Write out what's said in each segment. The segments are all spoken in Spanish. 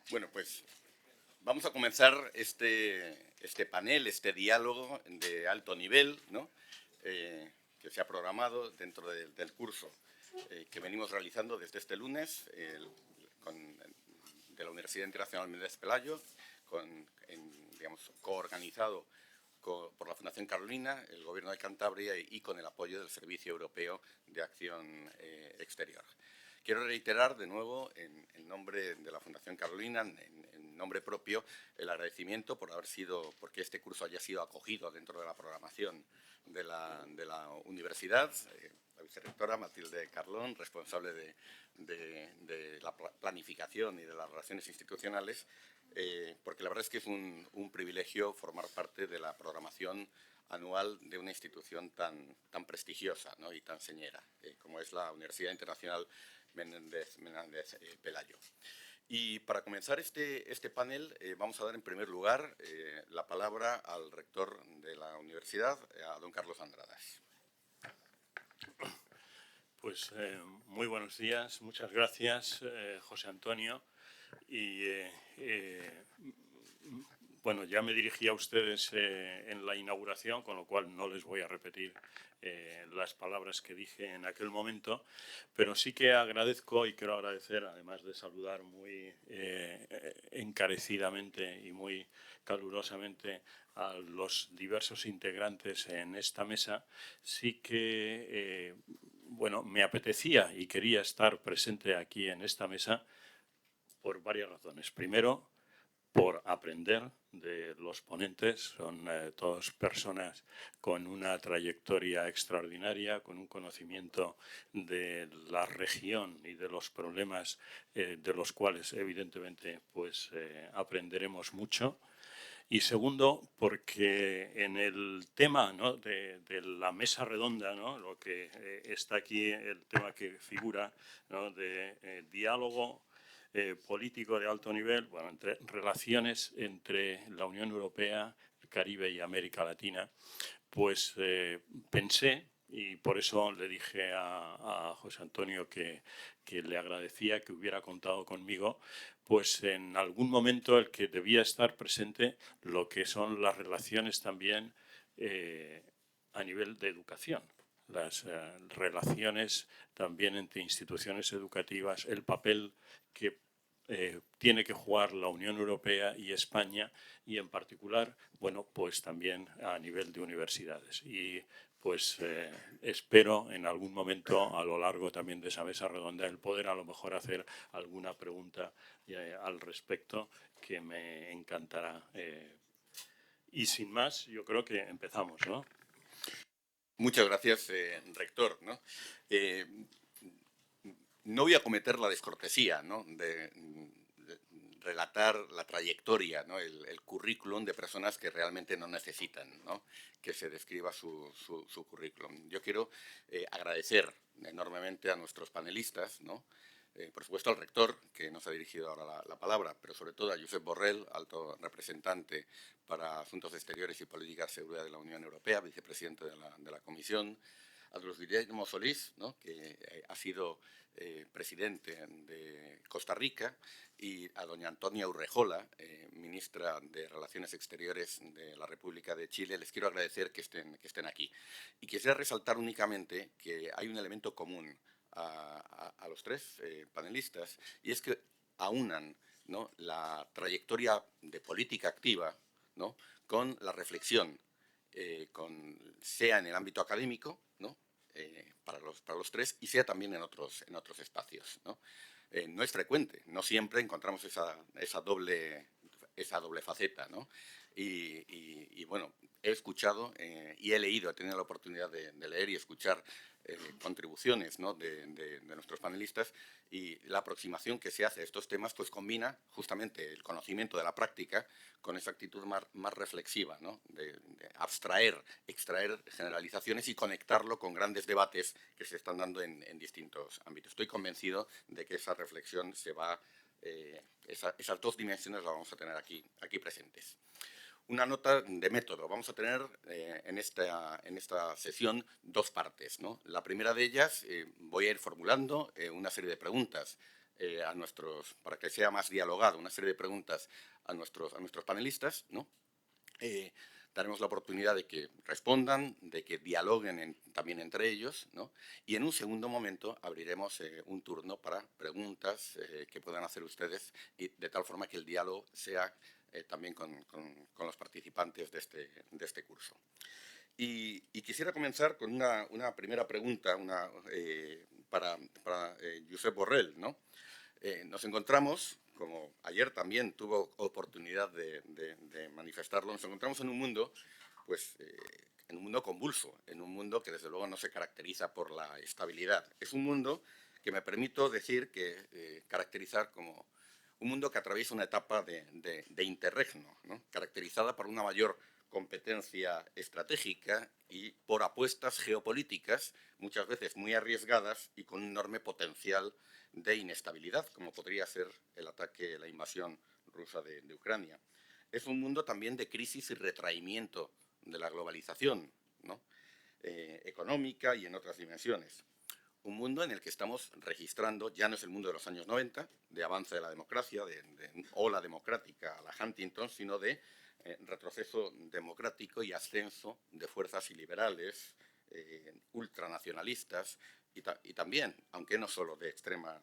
Bueno, pues vamos a comenzar este panel, este diálogo de alto nivel, ¿no? Que se ha programado dentro del curso que venimos realizando desde este lunes de la Universidad Internacional Méndez Pelayo, digamos, coorganizado por la Fundación Carolina, el Gobierno de Cantabria y con el apoyo del Servicio Europeo de Acción Exterior. Quiero reiterar de nuevo, en nombre de la Fundación Carolina, en nombre propio, el agradecimiento porque este curso haya sido acogido dentro de la programación de la universidad. La vicerrectora Matilde Carlón, responsable de la planificación y de las relaciones institucionales, porque la verdad es que es un privilegio formar parte de la programación anual de una institución tan prestigiosa, ¿no? Y tan señera como es la Universidad Internacional Méndez Pelayo. Y para comenzar este panel vamos a dar en primer lugar la palabra al rector de la universidad, a don Carlos Andradas. Pues muy buenos días, muchas gracias, José Antonio. Y bueno, ya me dirigí a ustedes en la inauguración, con lo cual no les voy a repetir las palabras que dije en aquel momento, pero sí que agradezco y quiero agradecer, además de saludar muy encarecidamente y muy calurosamente a los diversos integrantes en esta mesa, sí que bueno, me apetecía y quería estar presente aquí en esta mesa por varias razones. Primero, por aprender de los ponentes. Son todas personas con una trayectoria extraordinaria, con un conocimiento de la región y de los problemas de los cuales, evidentemente, pues aprenderemos mucho. Y segundo, porque en el tema, ¿no?, de la mesa redonda, ¿no?, lo que está aquí, el tema que figura, ¿no?, de diálogo político de alto nivel, bueno, entre relaciones entre la Unión Europea, el Caribe y América Latina, pues pensé, y por eso le dije a José Antonio que le agradecía que hubiera contado conmigo, pues en algún momento el que debía estar presente lo que son las relaciones también a nivel de educación. Las relaciones también entre instituciones educativas, el papel que tiene que jugar la Unión Europea y España, y en particular, bueno, pues también a nivel de universidades. Y pues espero en algún momento a lo largo también de esa mesa redonda el poder a lo mejor hacer alguna pregunta al respecto, que me encantará. Y sin más, yo creo que empezamos, ¿no? Muchas gracias, rector, ¿no? No voy a cometer la descortesía, ¿no?, de relatar la trayectoria, ¿no?, el currículum de personas que realmente no necesitan, ¿no?, que se describa su currículum. Yo quiero agradecer enormemente a nuestros panelistas, ¿no?, por supuesto al rector, que nos ha dirigido ahora la palabra, pero sobre todo a Josep Borrell, alto representante para Asuntos Exteriores y Política de Seguridad de la Unión Europea, vicepresidente de la Comisión, a Luis Guillermo Solís, ¿no?, que ha sido presidente de Costa Rica, y a doña Antonia Urrejola, ministra de Relaciones Exteriores de la República de Chile. Les quiero agradecer que estén aquí. Y quisiera resaltar únicamente que hay un elemento común a los tres panelistas, y es que aunan, ¿no?, la trayectoria de política activa, ¿no?, con la reflexión, sea en el ámbito académico, ¿no?, para los tres, y sea también en otros espacios, ¿no? No es frecuente, no siempre encontramos esa doble faceta, ¿no? Y bueno, he escuchado y he leído, he tenido la oportunidad de leer y escuchar contribuciones, ¿no?, de nuestros panelistas, y la aproximación que se hace a estos temas pues combina justamente el conocimiento de la práctica con esa actitud más reflexiva, ¿no?, de extraer generalizaciones y conectarlo con grandes debates que se están dando en distintos ámbitos. Estoy convencido de que esa reflexión esas dos dimensiones las vamos a tener aquí presentes. Una nota de método. Vamos a tener en esta sesión dos partes, ¿no? La primera de ellas, voy a ir formulando una serie de preguntas para que sea más dialogado, una serie de preguntas a nuestros panelistas, ¿no? Daremos la oportunidad de que respondan, de que dialoguen también entre ellos, ¿no? Y en un segundo momento abriremos un turno para preguntas que puedan hacer ustedes, y de tal forma que el diálogo sea también con los participantes de este curso. Y quisiera comenzar con una primera pregunta para Josep Borrell, ¿no? Nos encontramos, como ayer también tuvo oportunidad de manifestarlo, nos encontramos en un mundo, pues, en un mundo convulso, en un mundo que desde luego no se caracteriza por la estabilidad. Es un mundo que me permito decir que caracterizar como un mundo que atraviesa una etapa de interregno, ¿no? Caracterizada por una mayor competencia estratégica y por apuestas geopolíticas, muchas veces muy arriesgadas y con un enorme potencial de inestabilidad, como podría ser el ataque, la invasión rusa de Ucrania. Es un mundo también de crisis y retraimiento de la globalización, ¿no? Económica y en otras dimensiones. Un mundo en el que estamos registrando, ya no es el mundo de los años 90, de avance de la democracia, de ola democrática a la Huntington, sino de retroceso democrático y ascenso de fuerzas iliberales, ultranacionalistas y también, aunque no solo de extrema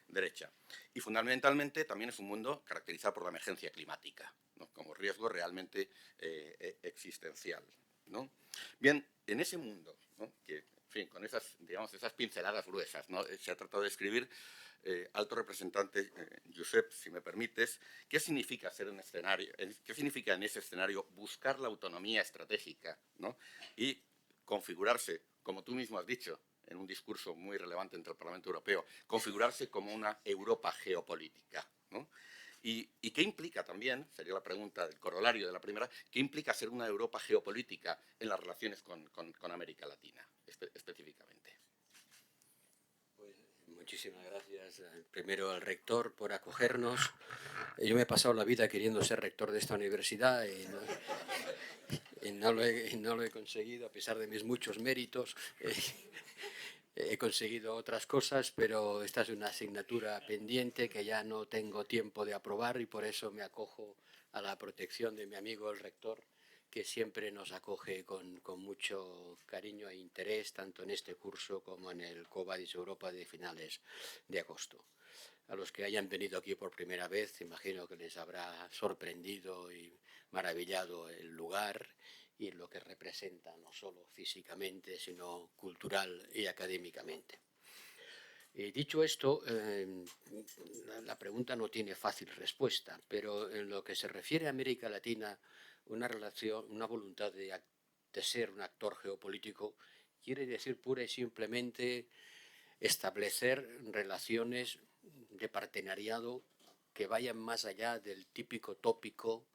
derecha. Y fundamentalmente también es un mundo caracterizado por la emergencia climática, ¿no? Como riesgo realmente existencial, ¿no? Bien, en ese mundo, ¿no? Que, en fin, con esas pinceladas gruesas, ¿no? Se ha tratado de escribir, alto representante Josep, si me permites, ¿qué significa qué significa en ese escenario buscar la autonomía estratégica, ¿no? Y configurarse, como tú mismo has dicho, en un discurso muy relevante entre el Parlamento Europeo, configurarse como una Europa geopolítica, ¿no? ¿Y qué implica también, sería la pregunta, el corolario de la primera, qué implica ser una Europa geopolítica en las relaciones con América Latina, específicamente? Pues, muchísimas gracias primero al rector por acogernos. Yo me he pasado la vida queriendo ser rector de esta universidad y no lo he conseguido, a pesar de mis muchos méritos. He conseguido otras cosas, pero esta es una asignatura pendiente que ya no tengo tiempo de aprobar y por eso me acojo a la protección de mi amigo el rector, que siempre nos acoge con mucho cariño e interés, tanto en este curso como en el Covadis Europa de finales de agosto. A los que hayan venido aquí por primera vez, imagino que les habrá sorprendido y maravillado el lugar y lo que representa, no solo físicamente, sino cultural y académicamente. Dicho esto, la pregunta no tiene fácil respuesta, pero en lo que se refiere a América Latina, una voluntad de ser un actor geopolítico quiere decir pura y simplemente establecer relaciones de partenariado que vayan más allá del típico tópico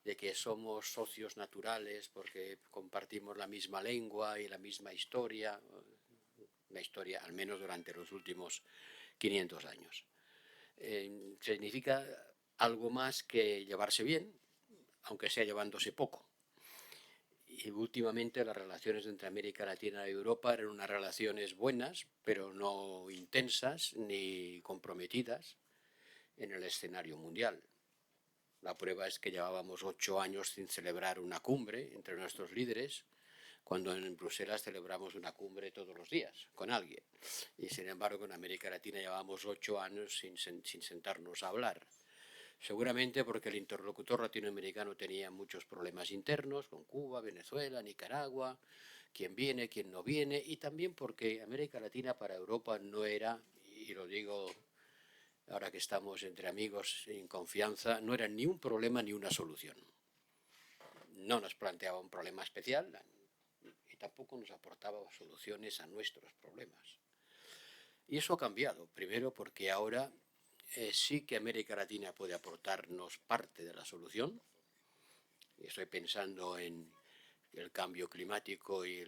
de que somos socios naturales porque compartimos la misma lengua y la misma historia, al menos durante los últimos 500 años. Significa algo más que llevarse bien, aunque sea llevándose poco. Y últimamente las relaciones entre América Latina y Europa eran unas relaciones buenas, pero no intensas ni comprometidas en el escenario mundial. La prueba es que llevábamos 8 años sin celebrar una cumbre entre nuestros líderes, cuando en Bruselas celebramos una cumbre todos los días con alguien. Y sin embargo en América Latina llevamos 8 años sin sentarnos a hablar. Seguramente porque el interlocutor latinoamericano tenía muchos problemas internos con Cuba, Venezuela, Nicaragua, quién viene, quién no viene, y también porque América Latina para Europa no era, y lo digo ahora que estamos entre amigos en confianza, no era ni un problema ni una solución. No nos planteaba un problema especial y tampoco nos aportaba soluciones a nuestros problemas. Y eso ha cambiado, primero porque ahora sí que América Latina puede aportarnos parte de la solución. Estoy pensando en el cambio climático y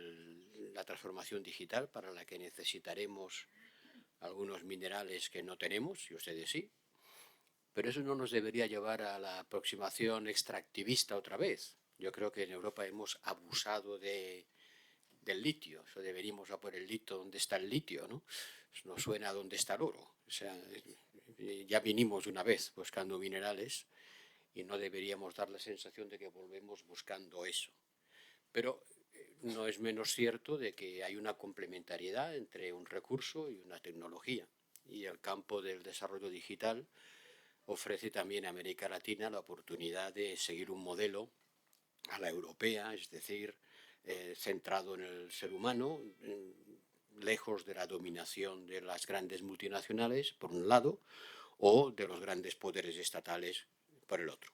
la transformación digital para la que necesitaremos algunos minerales que no tenemos, y ustedes sí. Pero eso no nos debería llevar a la aproximación extractivista otra vez. Yo creo que en Europa hemos abusado de del litio. Eso deberíamos a por el litio donde está el litio, ¿no? Nos suena a dónde está el oro. O sea, ya vinimos una vez buscando minerales y no deberíamos dar la sensación de que volvemos buscando eso. Pero no es menos cierto de que hay una complementariedad entre un recurso y una tecnología. Y el campo del desarrollo digital ofrece también a América Latina la oportunidad de seguir un modelo a la europea, es decir, centrado en el ser humano, lejos de la dominación de las grandes multinacionales, por un lado, o de los grandes poderes estatales, por el otro.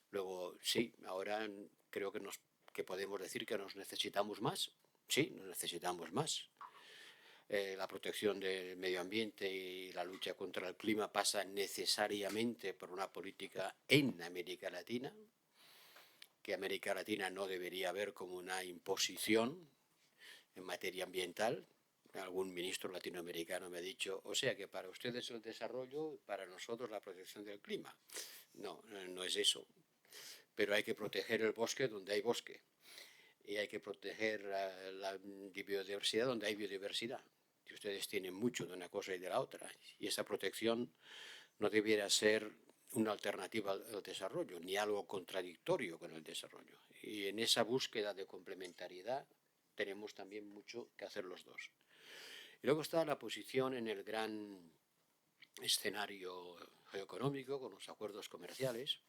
Luego, sí, ahora creo que podemos decir que nos necesitamos más. Sí, nos necesitamos más. La protección del medio ambiente y la lucha contra el clima pasa necesariamente por una política en América Latina, que América Latina no debería ver como una imposición en materia ambiental. Algún ministro latinoamericano me ha dicho, o sea que para ustedes el desarrollo, para nosotros la protección del clima. No, no es eso. Pero hay que proteger el bosque donde hay bosque. Y hay que proteger la biodiversidad donde hay biodiversidad. Y ustedes tienen mucho de una cosa y de la otra. Y esa protección no debiera ser una alternativa al desarrollo, ni algo contradictorio con el desarrollo. Y en esa búsqueda de complementariedad tenemos también mucho que hacer los dos. Y luego está la posición en el gran escenario geoeconómico con los acuerdos comerciales,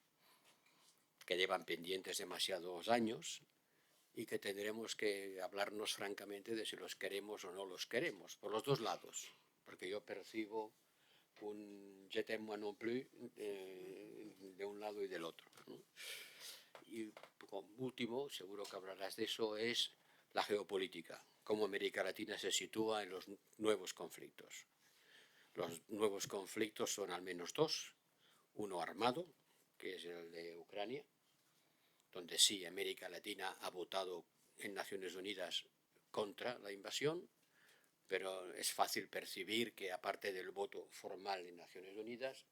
que llevan pendientes demasiados años y que tendremos que hablarnos francamente de si los queremos o no los queremos, por los dos lados, porque yo percibo un je t'aime moi non plus de un lado y del otro, ¿no? Y como último, seguro que hablarás de eso, es la geopolítica, cómo América Latina se sitúa en los nuevos conflictos. Los nuevos conflictos son al menos dos, uno armado, que es el de Ucrania, donde sí América Latina ha votado en Naciones Unidas contra la invasión, pero es fácil percibir que aparte del voto formal en Naciones Unidas,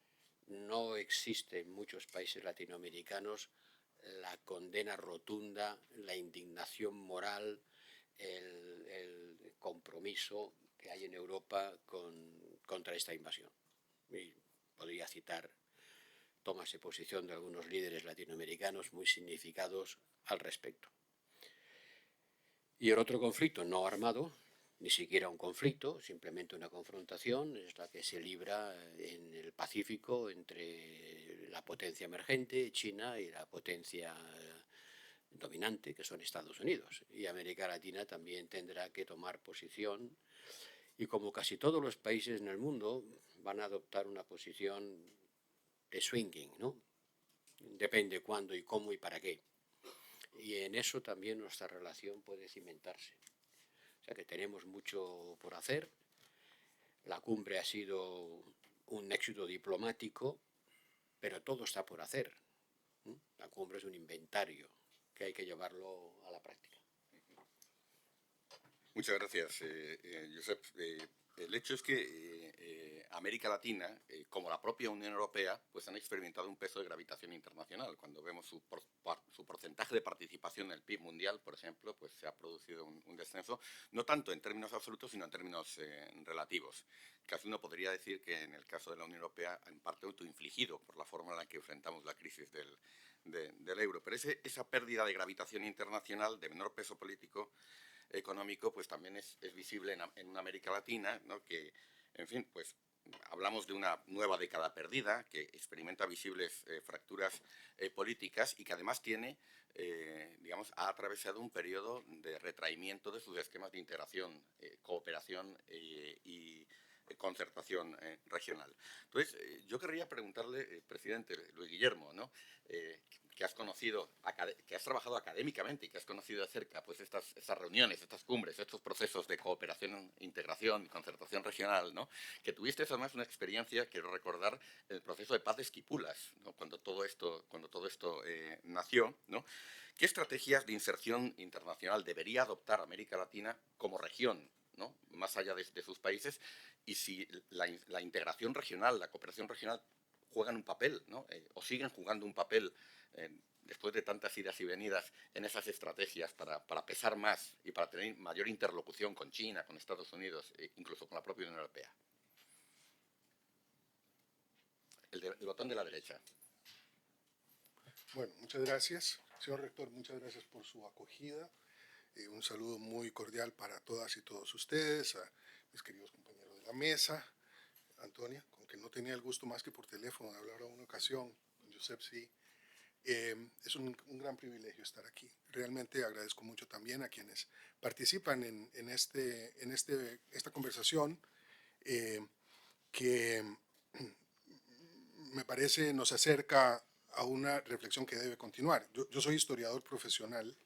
no existe en muchos países latinoamericanos la condena rotunda, la indignación moral, el compromiso que hay en Europa contra esta invasión. Y podría citar tomas de posición de algunos líderes latinoamericanos muy significados al respecto. Y el otro conflicto no armado, ni siquiera un conflicto, simplemente una confrontación, es la que se libra en el Pacífico entre la potencia emergente, China, y la potencia dominante, que son Estados Unidos. Y América Latina también tendrá que tomar posición, y como casi todos los países en el mundo van a adoptar una posición de swinging, ¿no? Depende cuándo y cómo y para qué. Y en eso también nuestra relación puede cimentarse. O sea que tenemos mucho por hacer. La cumbre ha sido un éxito diplomático, pero todo está por hacer. La cumbre es un inventario que hay que llevarlo a la práctica. Muchas gracias, Josep. El hecho es que América Latina, como la propia Unión Europea, pues han experimentado un peso de gravitación internacional. Cuando vemos su porcentaje de participación en el PIB mundial, por ejemplo, pues se ha producido un descenso, no tanto en términos absolutos, sino en términos relativos. Casi uno podría decir que en el caso de la Unión Europea, en parte autoinfligido por la forma en la que enfrentamos la crisis del euro. Pero esa pérdida de gravitación internacional, de menor peso político, económico, pues también es visible en América Latina, ¿no? Que, en fin, pues hablamos de una nueva década perdida, que experimenta visibles fracturas políticas y que además tiene, digamos, ha atravesado un periodo de retraimiento de sus esquemas de integración, cooperación y concertación regional. Entonces, yo querría preguntarle, presidente Luis Guillermo, ¿no? Que has conocido, que has trabajado académicamente y que has conocido de cerca pues estas reuniones, estas cumbres, estos procesos de cooperación, integración y concertación regional, ¿no? Que tuviste además una experiencia, quiero recordar, el proceso de paz de Esquipulas, ¿no? Cuando todo esto nació, ¿no? ¿Qué estrategias de inserción internacional debería adoptar América Latina como región, ¿no? Más allá de sus países, y si la integración regional, la cooperación regional juegan un papel, ¿no? O siguen jugando un papel después de tantas idas y venidas en esas estrategias para pesar más y para tener mayor interlocución con China, con Estados Unidos e incluso con la propia Unión Europea? El botón de la derecha. Bueno, muchas gracias. Señor rector, muchas gracias por su acogida. Un saludo muy cordial para todas y todos ustedes, a mis queridos compañeros de la mesa. Antonia, con quien no tenía el gusto más que por teléfono de hablar a una ocasión, con Josep sí. Es un gran privilegio estar aquí. Realmente agradezco mucho también a quienes participan en esta conversación que me parece nos acerca a una reflexión que debe continuar. Yo soy historiador profesional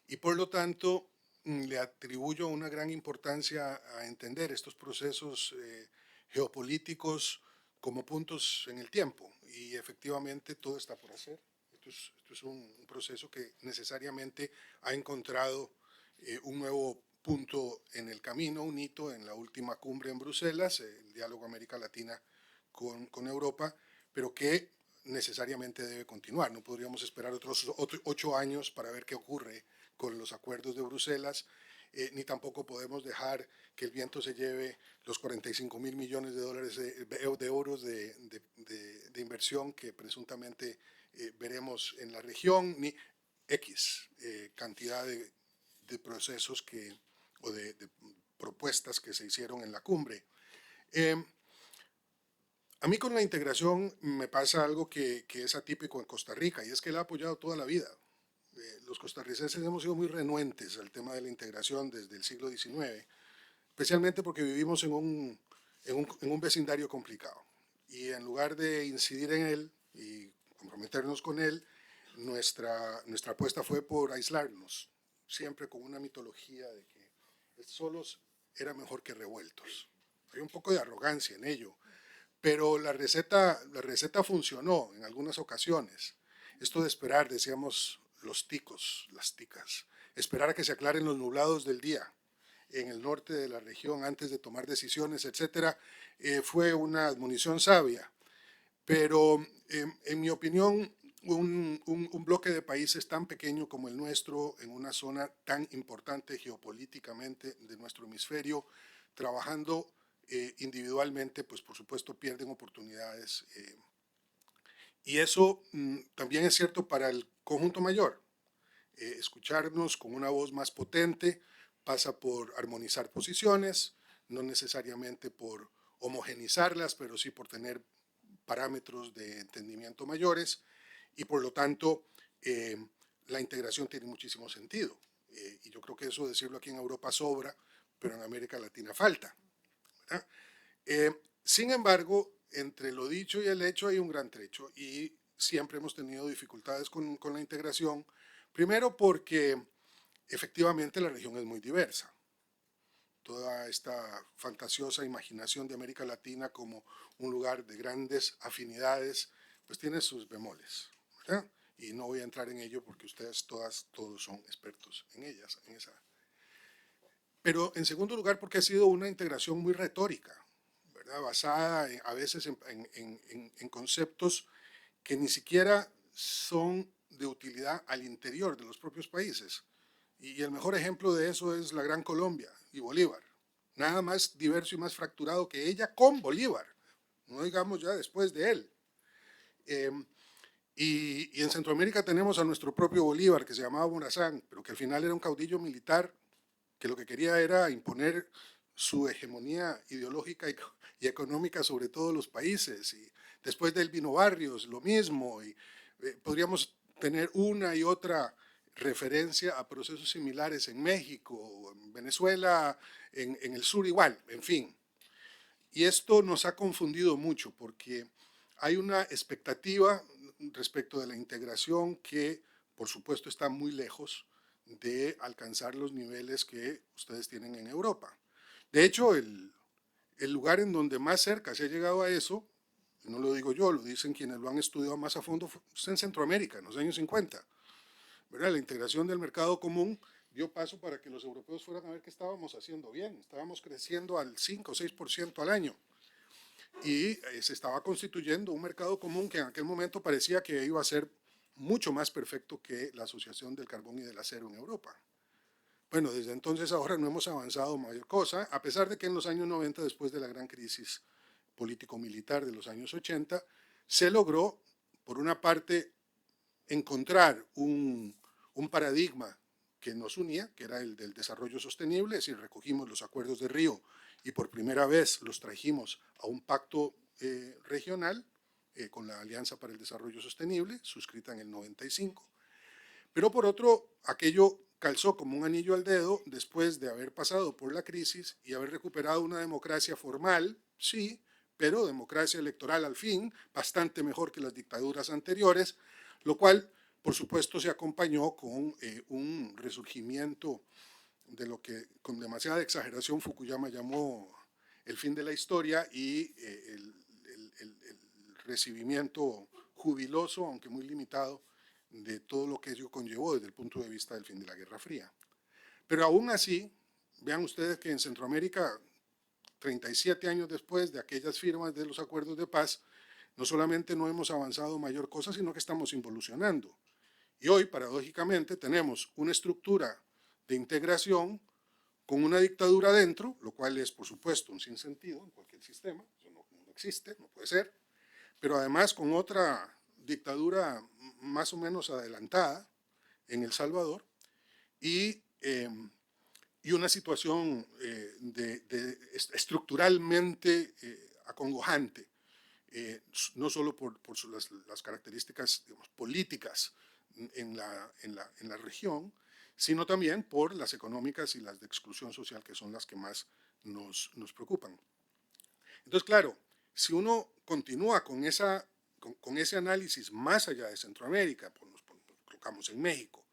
y por lo tanto le atribuyo una gran importancia a entender estos procesos geopolíticos como puntos en el tiempo, y efectivamente todo está por hacer. Esto es un proceso que necesariamente ha encontrado un nuevo punto en el camino, un hito en la última cumbre en Bruselas, el diálogo América Latina con Europa, pero que necesariamente debe continuar. No podríamos esperar otros 8 años para ver qué ocurre con los acuerdos de Bruselas, ni tampoco podemos dejar que el viento se lleve los 45.000 millones de dólares de euros de inversión que presuntamente veremos en la región, ni X cantidad de procesos o de propuestas que se hicieron en la cumbre. A mí con la integración me pasa algo que es atípico en Costa Rica, y es que la he apoyado toda la vida. Los costarricenses hemos sido muy renuentes al tema de la integración desde el siglo XIX, especialmente porque vivimos en un vecindario complicado. Y en lugar de incidir en él y comprometernos con él, nuestra apuesta fue por aislarnos, siempre con una mitología de que solos era mejor que revueltos. Hay un poco de arrogancia en ello, pero la receta funcionó en algunas ocasiones. Esto de esperar, decíamos los ticos, las ticas, esperar a que se aclaren los nublados del día en el norte de la región antes de tomar decisiones, etcétera, fue una admonición sabia. Pero en mi opinión, un bloque de países tan pequeño como el nuestro, en una zona tan importante geopolíticamente de nuestro hemisferio, trabajando individualmente, pues por supuesto pierden oportunidades. Y eso también es cierto para el conjunto mayor. Escucharnos con una voz más potente pasa por armonizar posiciones, no necesariamente por homogenizarlas, pero sí por tener parámetros de entendimiento mayores, y por lo tanto la integración tiene muchísimo sentido. Y yo creo que eso decirlo aquí en Europa sobra, pero en América Latina falta. Sin embargo, entre lo dicho y el hecho hay un gran trecho, y siempre hemos tenido dificultades con la integración. Primero porque efectivamente la región es muy diversa. Toda esta fantasiosa imaginación de América Latina como un lugar de grandes afinidades, pues tiene sus bemoles, ¿verdad? Y no voy a entrar en ello porque ustedes todos son expertos en ellas, en esa. Pero en segundo lugar porque ha sido una integración muy retórica, ¿verdad? Basada a veces en conceptos que ni siquiera son de utilidad al interior de los propios países. Y el mejor ejemplo de eso es la Gran Colombia y Bolívar. Nada más diverso y más fracturado que ella con Bolívar, no digamos ya después de él. Y en Centroamérica tenemos a nuestro propio Bolívar, que se llamaba Morazán, pero que al final era un caudillo militar que lo que quería era imponer su hegemonía ideológica y económica sobre todos los países. Y después de él vino Barrios, lo mismo, y podríamos tener una y otra referencia a procesos similares en México, en Venezuela, en el sur igual, en fin. Y esto nos ha confundido mucho porque hay una expectativa respecto de la integración que, por supuesto, está muy lejos de alcanzar los niveles que ustedes tienen en Europa. De hecho, el lugar en donde más cerca se ha llegado a eso, no lo digo yo, lo dicen quienes lo han estudiado más a fondo, es en Centroamérica, en los años 50. ¿Verdad? La integración del mercado común dio paso para que los europeos fueran a ver qué estábamos haciendo bien. Estábamos creciendo al 5 o 6% al año. Y se estaba constituyendo un mercado común que en aquel momento parecía que iba a ser mucho más perfecto que la Asociación del Carbón y del Acero en Europa. Bueno, desde entonces ahora no hemos avanzado mayor cosa, a pesar de que en los años 90, después de la gran crisis político-militar de los años 80, se logró, por una parte, encontrar un paradigma que nos unía, que era el del desarrollo sostenible, es decir, recogimos los acuerdos de Río y por primera vez los trajimos a un pacto regional con la Alianza para el Desarrollo Sostenible, suscrita en el 95. Pero por otro, aquello calzó como un anillo al dedo después de haber pasado por la crisis y haber recuperado una democracia formal, sí, pero democracia electoral al fin, bastante mejor que las dictaduras anteriores, lo cual, por supuesto, se acompañó con un resurgimiento de lo que con demasiada exageración Fukuyama llamó el fin de la historia y el recibimiento jubiloso, aunque muy limitado, de todo lo que ello conllevó desde el punto de vista del fin de la Guerra Fría. Pero aún así, vean ustedes que en Centroamérica, 37 años después de aquellas firmas de los acuerdos de paz, no solamente no hemos avanzado mayor cosa, sino que estamos involucionando. Y hoy, paradójicamente, tenemos una estructura de integración con una dictadura dentro, lo cual es, por supuesto, un sinsentido en cualquier sistema, eso no existe, no puede ser, pero además con otra dictadura más o menos adelantada en El Salvador y una situación estructuralmente acongojante, no solo por las características, digamos, políticas en la región, sino también por las económicas y las de exclusión social, que son las que más nos preocupan. Entonces, claro, si uno continúa con ese análisis más allá de Centroamérica, nos colocamos en México,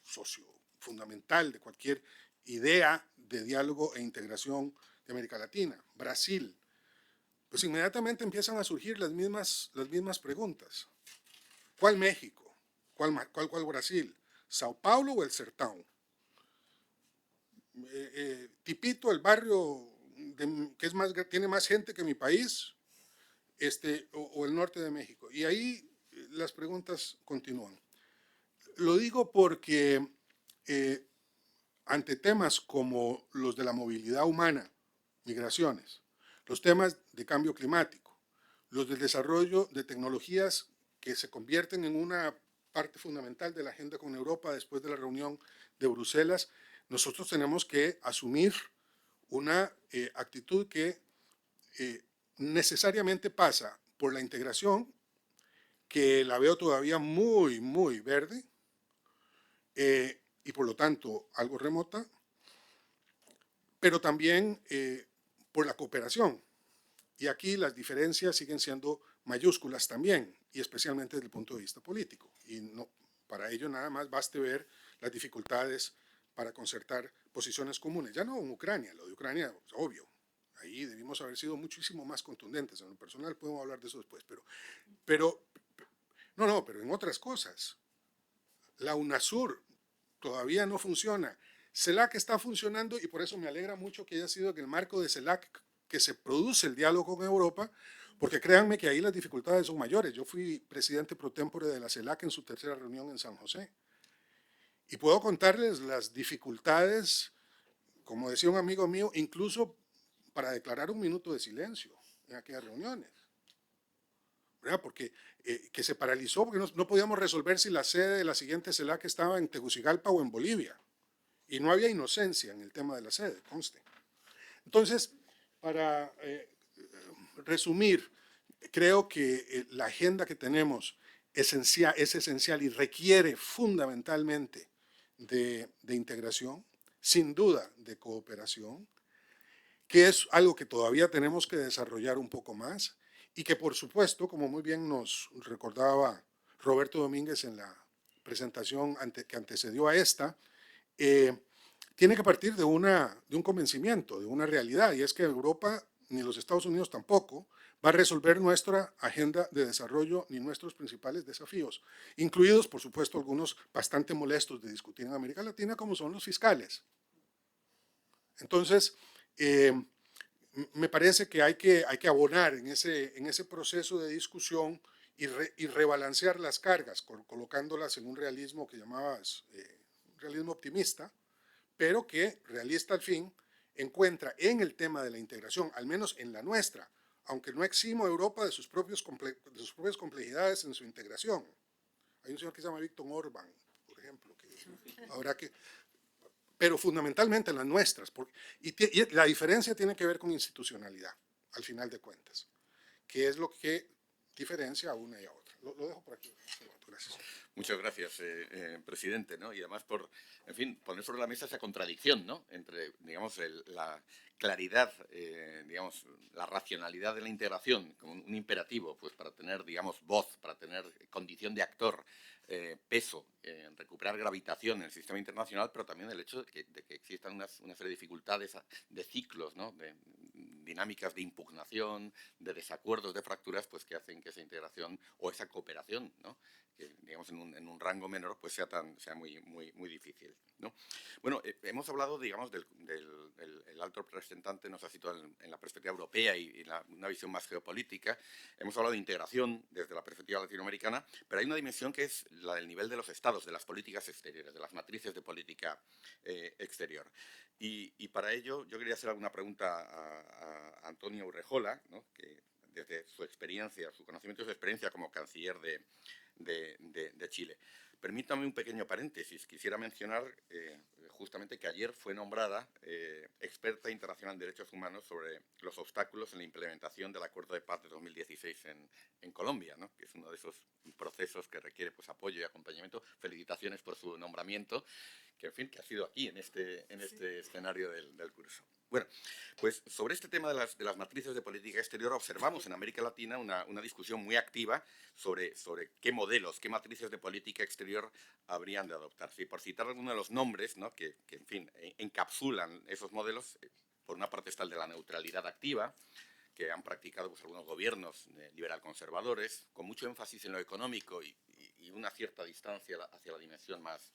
socio fundamental de cualquier idea de diálogo e integración de América Latina, Brasil, pues inmediatamente empiezan a surgir las mismas preguntas. ¿Cuál México? ¿Cuál Brasil? ¿Sao Paulo o el Sertão? Tipito, el barrio que tiene más gente que mi país, o el norte de México. Y ahí las preguntas continúan. Lo digo porque ante temas como los de la movilidad humana, migraciones, los temas de cambio climático, los del desarrollo de tecnologías que se convierten en una parte fundamental de la agenda con Europa después de la reunión de Bruselas, nosotros tenemos que asumir una actitud que necesariamente pasa por la integración, que la veo todavía muy, muy verde, y por lo tanto algo remota, pero también por la cooperación. Y aquí las diferencias siguen siendo mayúsculas también, y especialmente desde el punto de vista político. Y no, para ello nada más baste ver las dificultades para concertar posiciones comunes. Ya no en Ucrania, lo de Ucrania es obvio. Ahí debimos haber sido muchísimo más contundentes. En lo personal podemos hablar de eso después, pero en otras cosas. La UNASUR todavía no funciona. CELAC está funcionando y por eso me alegra mucho que haya sido en el marco de CELAC que se produce el diálogo con Europa, porque créanme que ahí las dificultades son mayores. Yo fui presidente pro tempore de la CELAC en su tercera reunión en San José. Y puedo contarles las dificultades, como decía un amigo mío, incluso para declarar un minuto de silencio en aquellas reuniones. ¿Verdad? Porque que se paralizó, porque no podíamos resolver si la sede de la siguiente CELAC estaba en Tegucigalpa o en Bolivia. Y no había inocencia en el tema de la sede, conste. Entonces, para resumir, creo que la agenda que tenemos es esencial y requiere fundamentalmente de integración, sin duda de cooperación, que es algo que todavía tenemos que desarrollar un poco más y que, por supuesto, como muy bien nos recordaba Roberto Domínguez en la presentación que antecedió a esta, tiene que partir de un convencimiento, de una realidad, y es que Europa, ni los Estados Unidos tampoco, va a resolver nuestra agenda de desarrollo ni nuestros principales desafíos, incluidos, por supuesto, algunos bastante molestos de discutir en América Latina, como son los fiscales. Entonces, me parece que hay que abonar en ese proceso de discusión y rebalancear las cargas, colocándolas en un realismo que llamabas un realismo optimista, pero que, realista al fin, encuentra en el tema de la integración, al menos en la nuestra, aunque no eximo a Europa de sus propias complejidades en su integración. Hay un señor que se llama Víctor Orbán, por ejemplo, que habrá que... Pero fundamentalmente en las nuestras, y la diferencia tiene que ver con institucionalidad, al final de cuentas, que es lo que diferencia a una y a otra. Lo dejo por aquí. Gracias. Muchas gracias, presidente, ¿no? Y además por, en fin, poner sobre la mesa esa contradicción, ¿no? Entre, digamos, la claridad, digamos, la racionalidad de la integración como un imperativo, pues para tener, digamos, voz, para tener condición de actor, peso, recuperar gravitación en el sistema internacional, pero también el hecho de que existan una serie de dificultades, de ciclos, ¿no? De dinámicas de impugnación, de desacuerdos, de fracturas, pues que hacen que esa integración o esa cooperación, ¿no? Que digamos en un rango menor, pues sea muy difícil, ¿no? Bueno, hemos hablado, digamos, el alto representante nos ha situado en la perspectiva europea y una visión más geopolítica. Hemos hablado de integración desde la perspectiva latinoamericana, pero hay una dimensión que es la del nivel de los estados, de las políticas exteriores, de las matrices de política exterior. Y para ello yo quería hacer alguna pregunta a Antonio Urrejola, ¿no? Que desde su experiencia, su conocimiento y su experiencia como canciller de Chile. Permítame un pequeño paréntesis. Quisiera mencionar justamente que ayer fue nombrada experta internacional en derechos humanos sobre los obstáculos en la implementación del Acuerdo de Paz de 2016 en Colombia, ¿no? Que es uno de esos procesos que requiere pues, apoyo y acompañamiento. Felicitaciones por su nombramiento, que en fin, que ha sido aquí en este escenario del curso. Bueno, pues sobre este tema de las matrices de política exterior observamos en América Latina una discusión muy activa sobre qué modelos, qué matrices de política exterior habrían de adoptarse. Y por citar algunos de los nombres, ¿no? que en fin, encapsulan esos modelos, por una parte está el de la neutralidad activa, que han practicado pues, algunos gobiernos liberal-conservadores, con mucho énfasis en lo económico y una cierta distancia hacia la dimensión más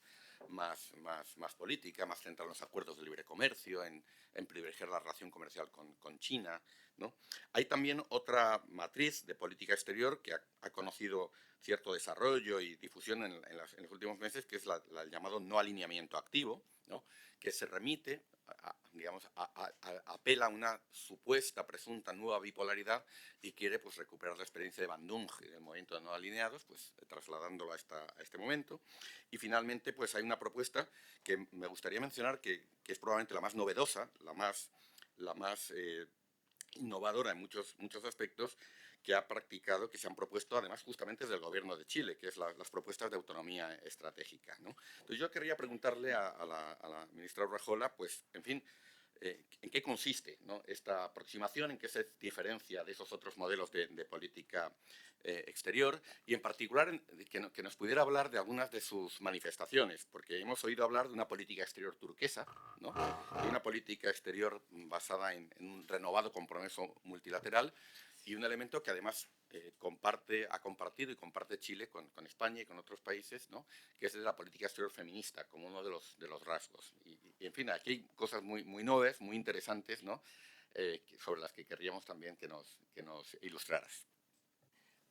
política, más centrada en los acuerdos de libre comercio, en privilegiar la relación comercial con China, ¿no? Hay también otra matriz de política exterior que ha conocido cierto desarrollo y difusión en los últimos meses, que es el llamado no alineamiento activo, ¿no? Que se remite, apela a una supuesta, presunta nueva bipolaridad y quiere pues, recuperar la experiencia de Bandung y del movimiento de no alineados, pues trasladándolo a este momento. Y finalmente pues, hay una propuesta que me gustaría mencionar que es probablemente la más novedosa, la más innovadora en muchos aspectos, que se han propuesto además justamente desde el gobierno de Chile, que es las propuestas de autonomía estratégica, ¿no? Entonces yo quería preguntarle a la ministra Urrejola, pues, en fin, ¿en qué consiste, ¿no? esta aproximación? ¿En qué se diferencia de esos otros modelos de política exterior? Y en particular que nos pudiera hablar de algunas de sus manifestaciones, porque hemos oído hablar de una política exterior turquesa, ¿no? De una política exterior basada en un renovado compromiso multilateral, y un elemento que además ha compartido y comparte Chile con España y con otros países, ¿no? Que es de la política exterior feminista, como uno de los rasgos. Y en fin, aquí hay cosas muy nuevas, muy interesantes, ¿no? Sobre las que querríamos también que nos ilustraras.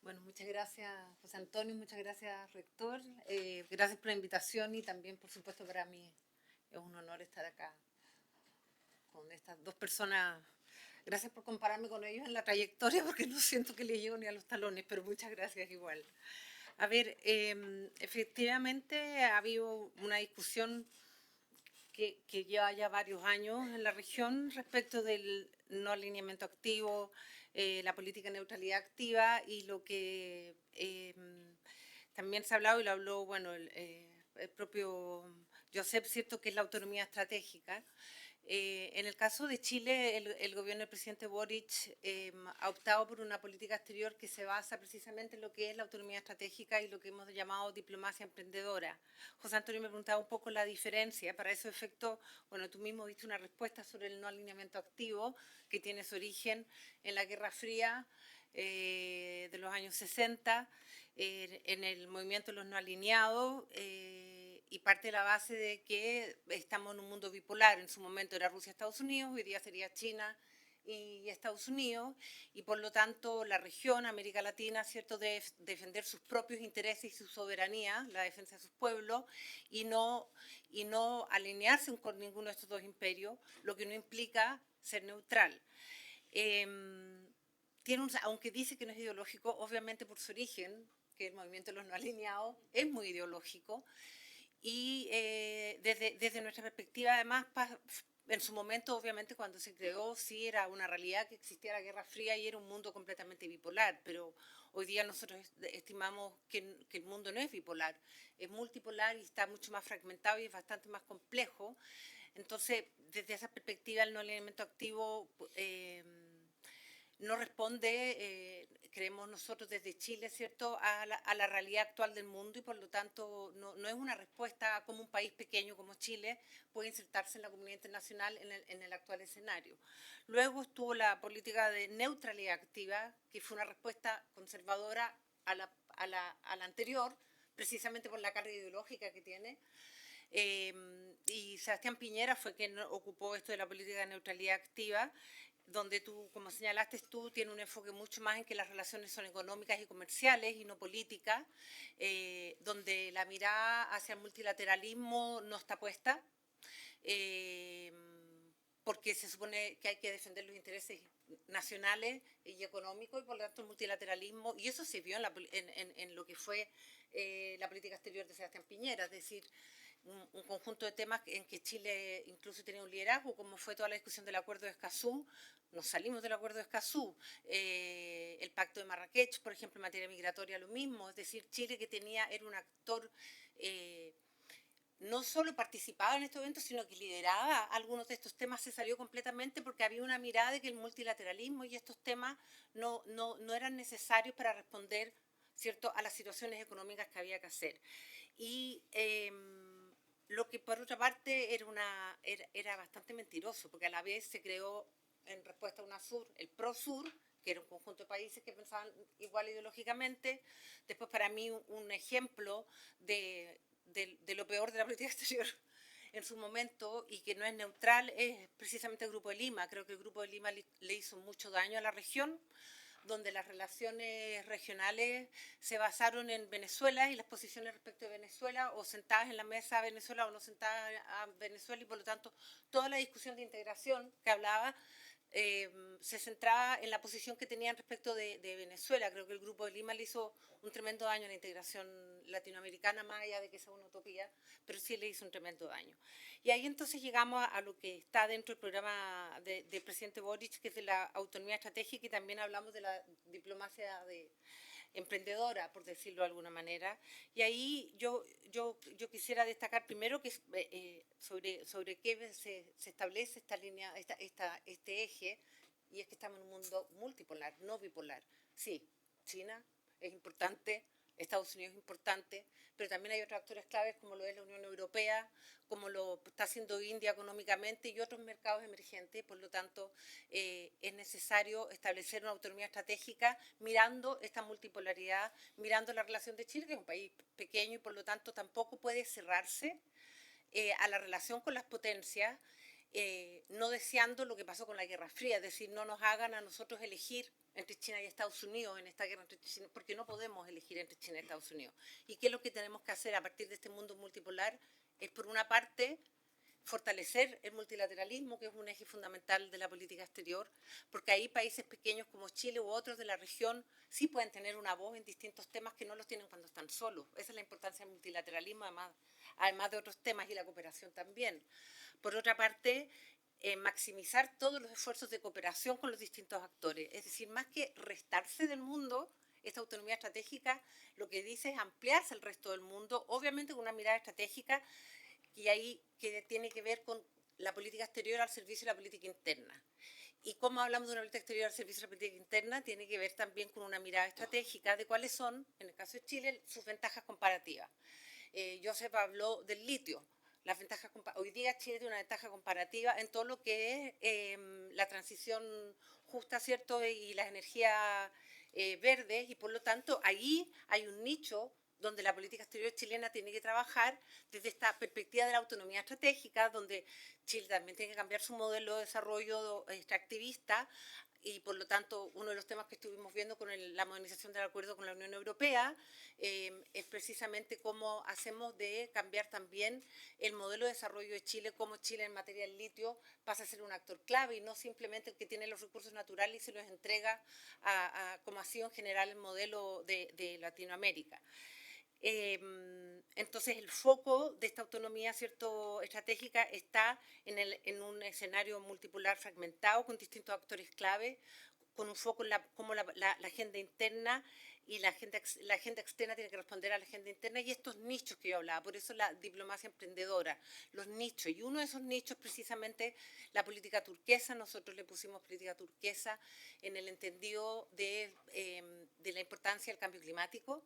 Bueno, muchas gracias, José Antonio, muchas gracias, rector. Gracias por la invitación y también, por supuesto, para mí es un honor estar acá con estas dos personas. Gracias por compararme con ellos en la trayectoria, porque no siento que les llego ni a los talones, pero muchas gracias igual. A ver, efectivamente ha habido una discusión que lleva ya varios años en la región respecto del no alineamiento activo, la política de neutralidad activa y lo que también se ha hablado y lo habló, bueno, el propio Josep, ¿cierto?, que es la autonomía estratégica. En el caso de Chile, el gobierno del presidente Boric ha optado por una política exterior que se basa precisamente en lo que es la autonomía estratégica y lo que hemos llamado diplomacia emprendedora. José Antonio me preguntaba un poco la diferencia. Para ese efecto, bueno, tú mismo diste una respuesta sobre el no alineamiento activo, que tiene su origen en la Guerra Fría de los años 60, en el movimiento de los no alineados, y parte de la base de que estamos en un mundo bipolar. En su momento era Rusia, Estados Unidos, hoy día sería China y Estados Unidos, y por lo tanto la región, América Latina, ¿cierto?, debe defender sus propios intereses y su soberanía, la defensa de sus pueblos, y no alinearse con ninguno de estos dos imperios, lo que no implica ser neutral. Aunque dice que no es ideológico, obviamente por su origen, que el movimiento de los no alineados es muy ideológico, y desde nuestra perspectiva, además, en su momento, obviamente, cuando se creó, sí era una realidad que existía la Guerra Fría y era un mundo completamente bipolar, pero hoy día nosotros estimamos que el mundo no es bipolar, es multipolar y está mucho más fragmentado y es bastante más complejo. Entonces, desde esa perspectiva, el no alineamiento activo no responde, creemos nosotros desde Chile, ¿cierto?, a la realidad actual del mundo, y por lo tanto no es una respuesta a cómo un país pequeño como Chile puede insertarse en la comunidad internacional en el actual escenario. Luego estuvo la política de neutralidad activa, que fue una respuesta conservadora a la anterior, precisamente por la carga ideológica que tiene. Y Sebastián Piñera fue quien ocupó esto de la política de neutralidad activa, donde tú, como señalaste tú, tiene un enfoque mucho más en que las relaciones son económicas y comerciales y no políticas, donde la mirada hacia el multilateralismo no está puesta, porque se supone que hay que defender los intereses nacionales y económicos, y por lo tanto el multilateralismo, y eso se vio en lo que fue la política exterior de Sebastián Piñera, es decir, un conjunto de temas en que Chile incluso tenía un liderazgo, como fue toda la discusión del acuerdo de Escazú. Nos salimos del acuerdo de Escazú, el pacto de Marrakech, por ejemplo, en materia migratoria, lo mismo, es decir, Chile que era un actor, no solo participaba en estos eventos, sino que lideraba algunos de estos temas, se salió completamente porque había una mirada de que el multilateralismo y estos temas no eran necesarios para responder, ¿cierto?, a las situaciones económicas que había que hacer. Y lo que por otra parte era bastante mentiroso, porque a la vez se creó en respuesta a UNASUR el PROSUR, que era un conjunto de países que pensaban igual ideológicamente. Después, para mí, un ejemplo de lo peor de la política exterior en su momento, y que no es neutral, es precisamente el Grupo de Lima. Creo que el Grupo de Lima le hizo mucho daño a la región, donde las relaciones regionales se basaron en Venezuela y las posiciones respecto de Venezuela, o sentadas en la mesa a Venezuela o no sentadas a Venezuela, y por lo tanto toda la discusión de integración que hablaba se centraba en la posición que tenían respecto de Venezuela. Creo que el Grupo de Lima le hizo un tremendo daño a la integración latinoamericana, más allá de que sea una utopía, pero sí le hizo un tremendo daño. Y ahí entonces llegamos a lo que está dentro del programa del presidente Boric, que es de la autonomía estratégica, y también hablamos de la diplomacia emprendedora, por decirlo de alguna manera. Y ahí yo quisiera destacar primero que sobre qué se establece esta línea, este eje, y es que estamos en un mundo multipolar, no bipolar. Sí, China es importante, Estados Unidos es importante, pero también hay otros actores claves como lo es la Unión Europea, como lo está haciendo India económicamente y otros mercados emergentes. Por lo tanto, es necesario establecer una autonomía estratégica mirando esta multipolaridad, mirando la relación de Chile, que es un país pequeño y por lo tanto tampoco puede cerrarse a la relación con las potencias, no deseando lo que pasó con la Guerra Fría, es decir, no nos hagan a nosotros elegir entre China y Estados Unidos en esta guerra entre China, porque no podemos elegir entre China y Estados Unidos. ¿Y qué es lo que tenemos que hacer a partir de este mundo multipolar? Es, por una parte, fortalecer el multilateralismo, que es un eje fundamental de la política exterior, porque ahí países pequeños como Chile u otros de la región sí pueden tener una voz en distintos temas que no los tienen cuando están solos. Esa es la importancia del multilateralismo, además de otros temas, y la cooperación también. Por otra parte, maximizar todos los esfuerzos de cooperación con los distintos actores. Es decir, más que restarse del mundo, esta autonomía estratégica lo que dice es ampliarse al resto del mundo, obviamente con una mirada estratégica que tiene que ver con la política exterior al servicio de la política interna. Y como hablamos de una política exterior al servicio de la política interna, tiene que ver también con una mirada estratégica de cuáles son, en el caso de Chile, sus ventajas comparativas. Joseph habló del litio. Hoy día Chile tiene una ventaja comparativa en todo lo que es la transición justa, ¿cierto?, y las energías verdes, y por lo tanto ahí hay un nicho donde la política exterior chilena tiene que trabajar desde esta perspectiva de la autonomía estratégica, donde Chile también tiene que cambiar su modelo de desarrollo extractivista y por lo tanto uno de los temas que estuvimos viendo con la modernización del acuerdo con la Unión Europea es precisamente cómo hacemos de cambiar también el modelo de desarrollo de Chile, cómo Chile en materia del litio pasa a ser un actor clave y no simplemente el que tiene los recursos naturales y se los entrega como ha sido en general el modelo de Latinoamérica. Entonces el foco de esta autonomía, ¿cierto?, estratégica está en un escenario multipolar fragmentado con distintos actores clave, con un foco en cómo la agenda interna y la agenda externa tiene que responder a la agenda interna y estos nichos que yo hablaba, por eso la diplomacia emprendedora, los nichos, y uno de esos nichos precisamente la política turquesa. Nosotros le pusimos política turquesa en el entendido de la importancia del cambio climático,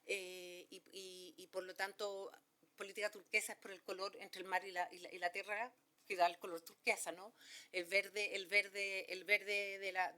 y por lo tanto política turquesa es por el color entre el mar y la tierra que da el color turquesa, ¿no? El verde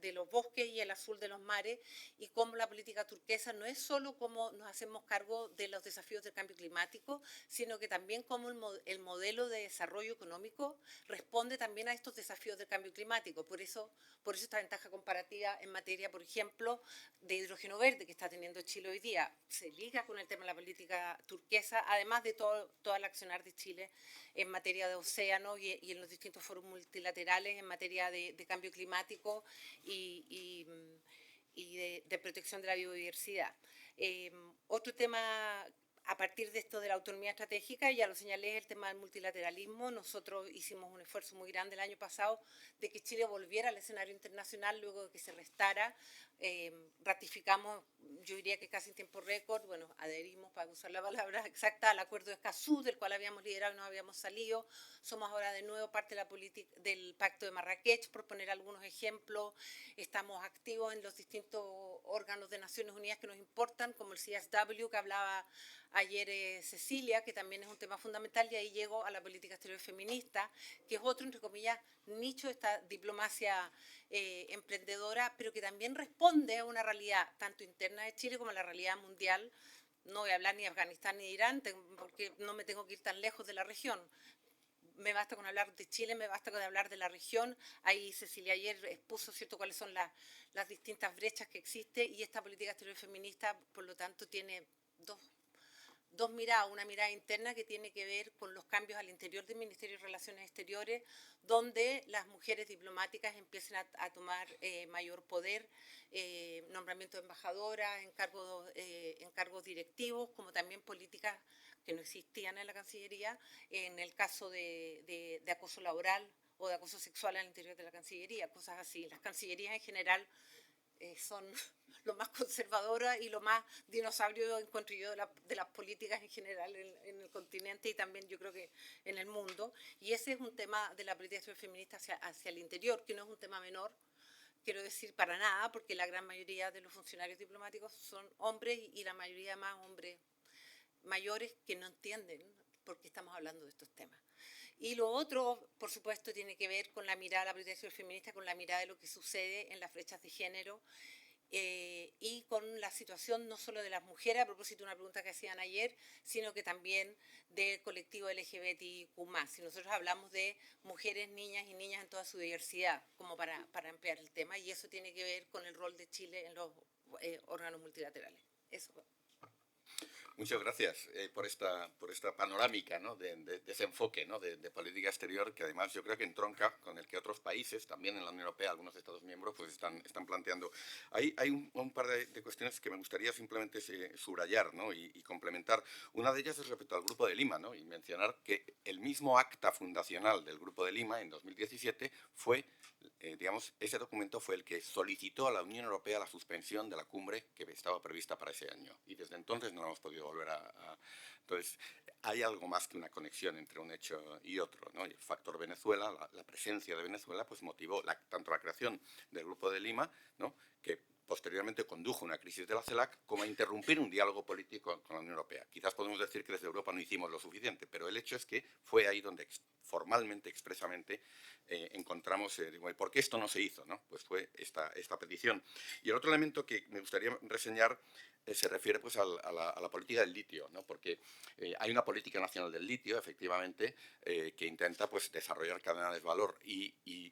de los bosques y el azul de los mares, y cómo la política turquesa no es solo cómo nos hacemos cargo de los desafíos del cambio climático, sino que también cómo el modelo de desarrollo económico responde también a estos desafíos del cambio climático. Por eso esta ventaja comparativa en materia, por ejemplo, de hidrógeno verde que está teniendo Chile hoy día, se liga con el tema de la política turquesa, además de todo el accionar de Chile en materia de océanos y en los distintos foros multilaterales en materia de cambio climático y de protección de la biodiversidad. Otro tema, a partir de esto de la autonomía estratégica, ya lo señalé, el tema del multilateralismo. Nosotros hicimos un esfuerzo muy grande el año pasado de que Chile volviera al escenario internacional luego de que se restara. Ratificamos, yo diría que casi en tiempo récord, bueno, adherimos, para usar la palabra exacta, al acuerdo de Escazú, del cual habíamos liderado y no habíamos salido. Somos ahora de nuevo parte de la política del Pacto de Marrakech, por poner algunos ejemplos. Estamos activos en los distintos órganos de Naciones Unidas que nos importan, como el CSW, que hablaba ayer Cecilia, que también es un tema fundamental, y ahí llego a la política exterior feminista, que es otro, entre comillas, nicho de esta diplomacia emprendedora, pero que también responde a una realidad tanto interna de Chile como a la realidad mundial. No voy a hablar ni de Afganistán ni de Irán, porque no me tengo que ir tan lejos de la región. Me basta con hablar de Chile, me basta con hablar de la región. Ahí Cecilia ayer expuso, ¿cierto?, cuáles son las distintas brechas que existen, y esta política exterior feminista, por lo tanto, tiene dos miradas, una mirada interna que tiene que ver con los cambios al interior del Ministerio de Relaciones Exteriores, donde las mujeres diplomáticas empiezan a tomar mayor poder, nombramiento de embajadoras, encargos directivos, como también políticas que no existían en la Cancillería, en el caso de acoso laboral o de acoso sexual al interior de la Cancillería, cosas así. Las cancillerías en general son lo más conservadora y lo más dinosaurio, encuentro yo, de las políticas en general en el continente y también yo creo que en el mundo. Y ese es un tema de la política exterior feminista hacia el interior, que no es un tema menor, quiero decir, para nada, porque la gran mayoría de los funcionarios diplomáticos son hombres y la mayoría más hombres mayores que no entienden por qué estamos hablando de estos temas. Y lo otro, por supuesto, tiene que ver con la mirada de la política exterior feminista, con la mirada de lo que sucede en las brechas de género, y con la situación no solo de las mujeres, a propósito de una pregunta que hacían ayer, sino que también del colectivo LGBTIQ+. Si nosotros hablamos de mujeres, niñas y niñas en toda su diversidad, como para ampliar el tema, y eso tiene que ver con el rol de Chile en los órganos multilaterales. Eso. Muchas gracias por esta panorámica, ¿no?, de ese enfoque, ¿no?, de política exterior, que además yo creo que entronca con el que otros países, también en la Unión Europea, algunos Estados miembros, pues están planteando. Hay un par de cuestiones que me gustaría simplemente subrayar, ¿no?, y complementar. Una de ellas es respecto al Grupo de Lima, ¿no?, y mencionar que el mismo acta fundacional del Grupo de Lima en 2017 fue, digamos, ese documento fue el que solicitó a la Unión Europea la suspensión de la cumbre que estaba prevista para ese año. Y desde entonces no hemos podido volver Entonces, hay algo más que una conexión entre un hecho y otro, ¿no? Y el factor Venezuela, la presencia de Venezuela, pues motivó tanto la creación del Grupo de Lima, ¿no?, que posteriormente condujo una crisis de la CELAC, como a interrumpir un diálogo político con la Unión Europea. Quizás podemos decir que desde Europa no hicimos lo suficiente, pero el hecho es que fue ahí donde formalmente, expresamente, encontramos, ¿por qué esto no se hizo? ¿No? Pues fue esta petición. Y el otro elemento que me gustaría reseñar se refiere pues, a la política del litio, ¿no? Porque hay una política nacional del litio, efectivamente, que intenta pues, desarrollar cadenas de valor y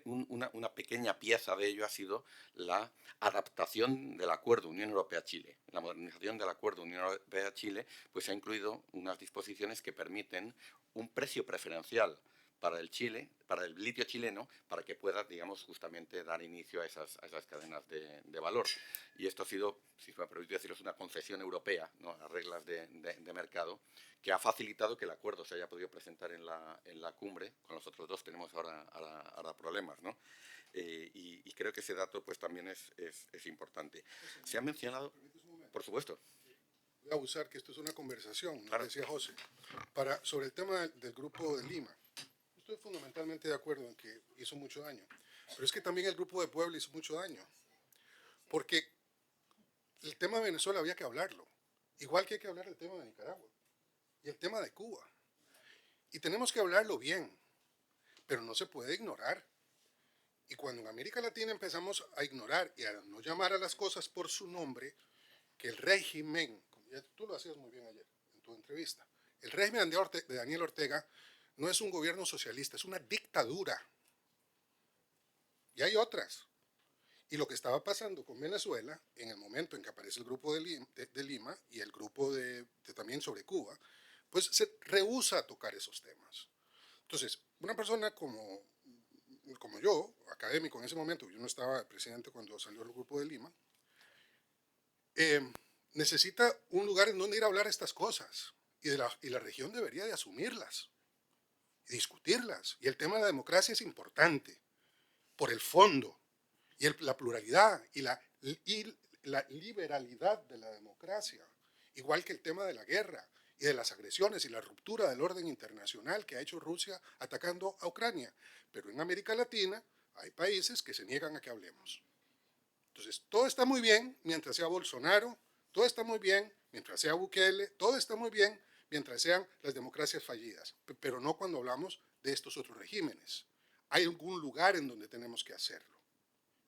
una pequeña pieza de ello ha sido la adaptación del acuerdo Unión Europea-Chile. La modernización del acuerdo Unión Europea-Chile pues, ha incluido unas disposiciones que permiten un precio preferencial para el litio chileno, para que pueda, digamos, justamente dar inicio a esas cadenas de valor. Y esto ha sido, si me permite decirlo, es una concesión europea, ¿no?, a reglas de mercado, que ha facilitado que el acuerdo se haya podido presentar en la cumbre. Con los otros dos tenemos ahora problemas, ¿no? Y creo que ese dato pues, también es importante. Se ha mencionado, por supuesto. Voy a abusar que esto es una conversación, Claro. decía José, sobre el tema del Grupo de Lima. Estoy fundamentalmente de acuerdo en que hizo mucho daño, pero es que también el Grupo de Puebla hizo mucho daño, porque el tema de Venezuela había que hablarlo, igual que hay que hablar del tema de Nicaragua y el tema de Cuba. Y tenemos que hablarlo bien, pero no se puede ignorar. Y cuando en América Latina empezamos a ignorar y a no llamar a las cosas por su nombre, que el régimen, tú lo hacías muy bien ayer en tu entrevista, el régimen de Daniel Ortega no es un gobierno socialista, es una dictadura. Y hay otras. Y lo que estaba pasando con Venezuela, en el momento en que aparece el Grupo de Lima y el grupo también sobre Cuba, pues se rehúsa a tocar esos temas. Entonces, una persona como yo, académico en ese momento, yo no estaba presidente cuando salió el Grupo de Lima, necesita un lugar en donde ir a hablar estas cosas. Y la región debería de asumirlas y discutirlas. Y el tema de la democracia es importante por el fondo y la pluralidad y la liberalidad de la democracia, igual que el tema de la guerra y de las agresiones y la ruptura del orden internacional que ha hecho Rusia atacando a Ucrania. Pero en América Latina hay países que se niegan a que hablemos. Entonces, todo está muy bien mientras sea Bolsonaro, todo está muy bien mientras sea Bukele, todo está muy bien mientras sean las democracias fallidas, pero no cuando hablamos de estos otros regímenes. Hay algún lugar en donde tenemos que hacerlo.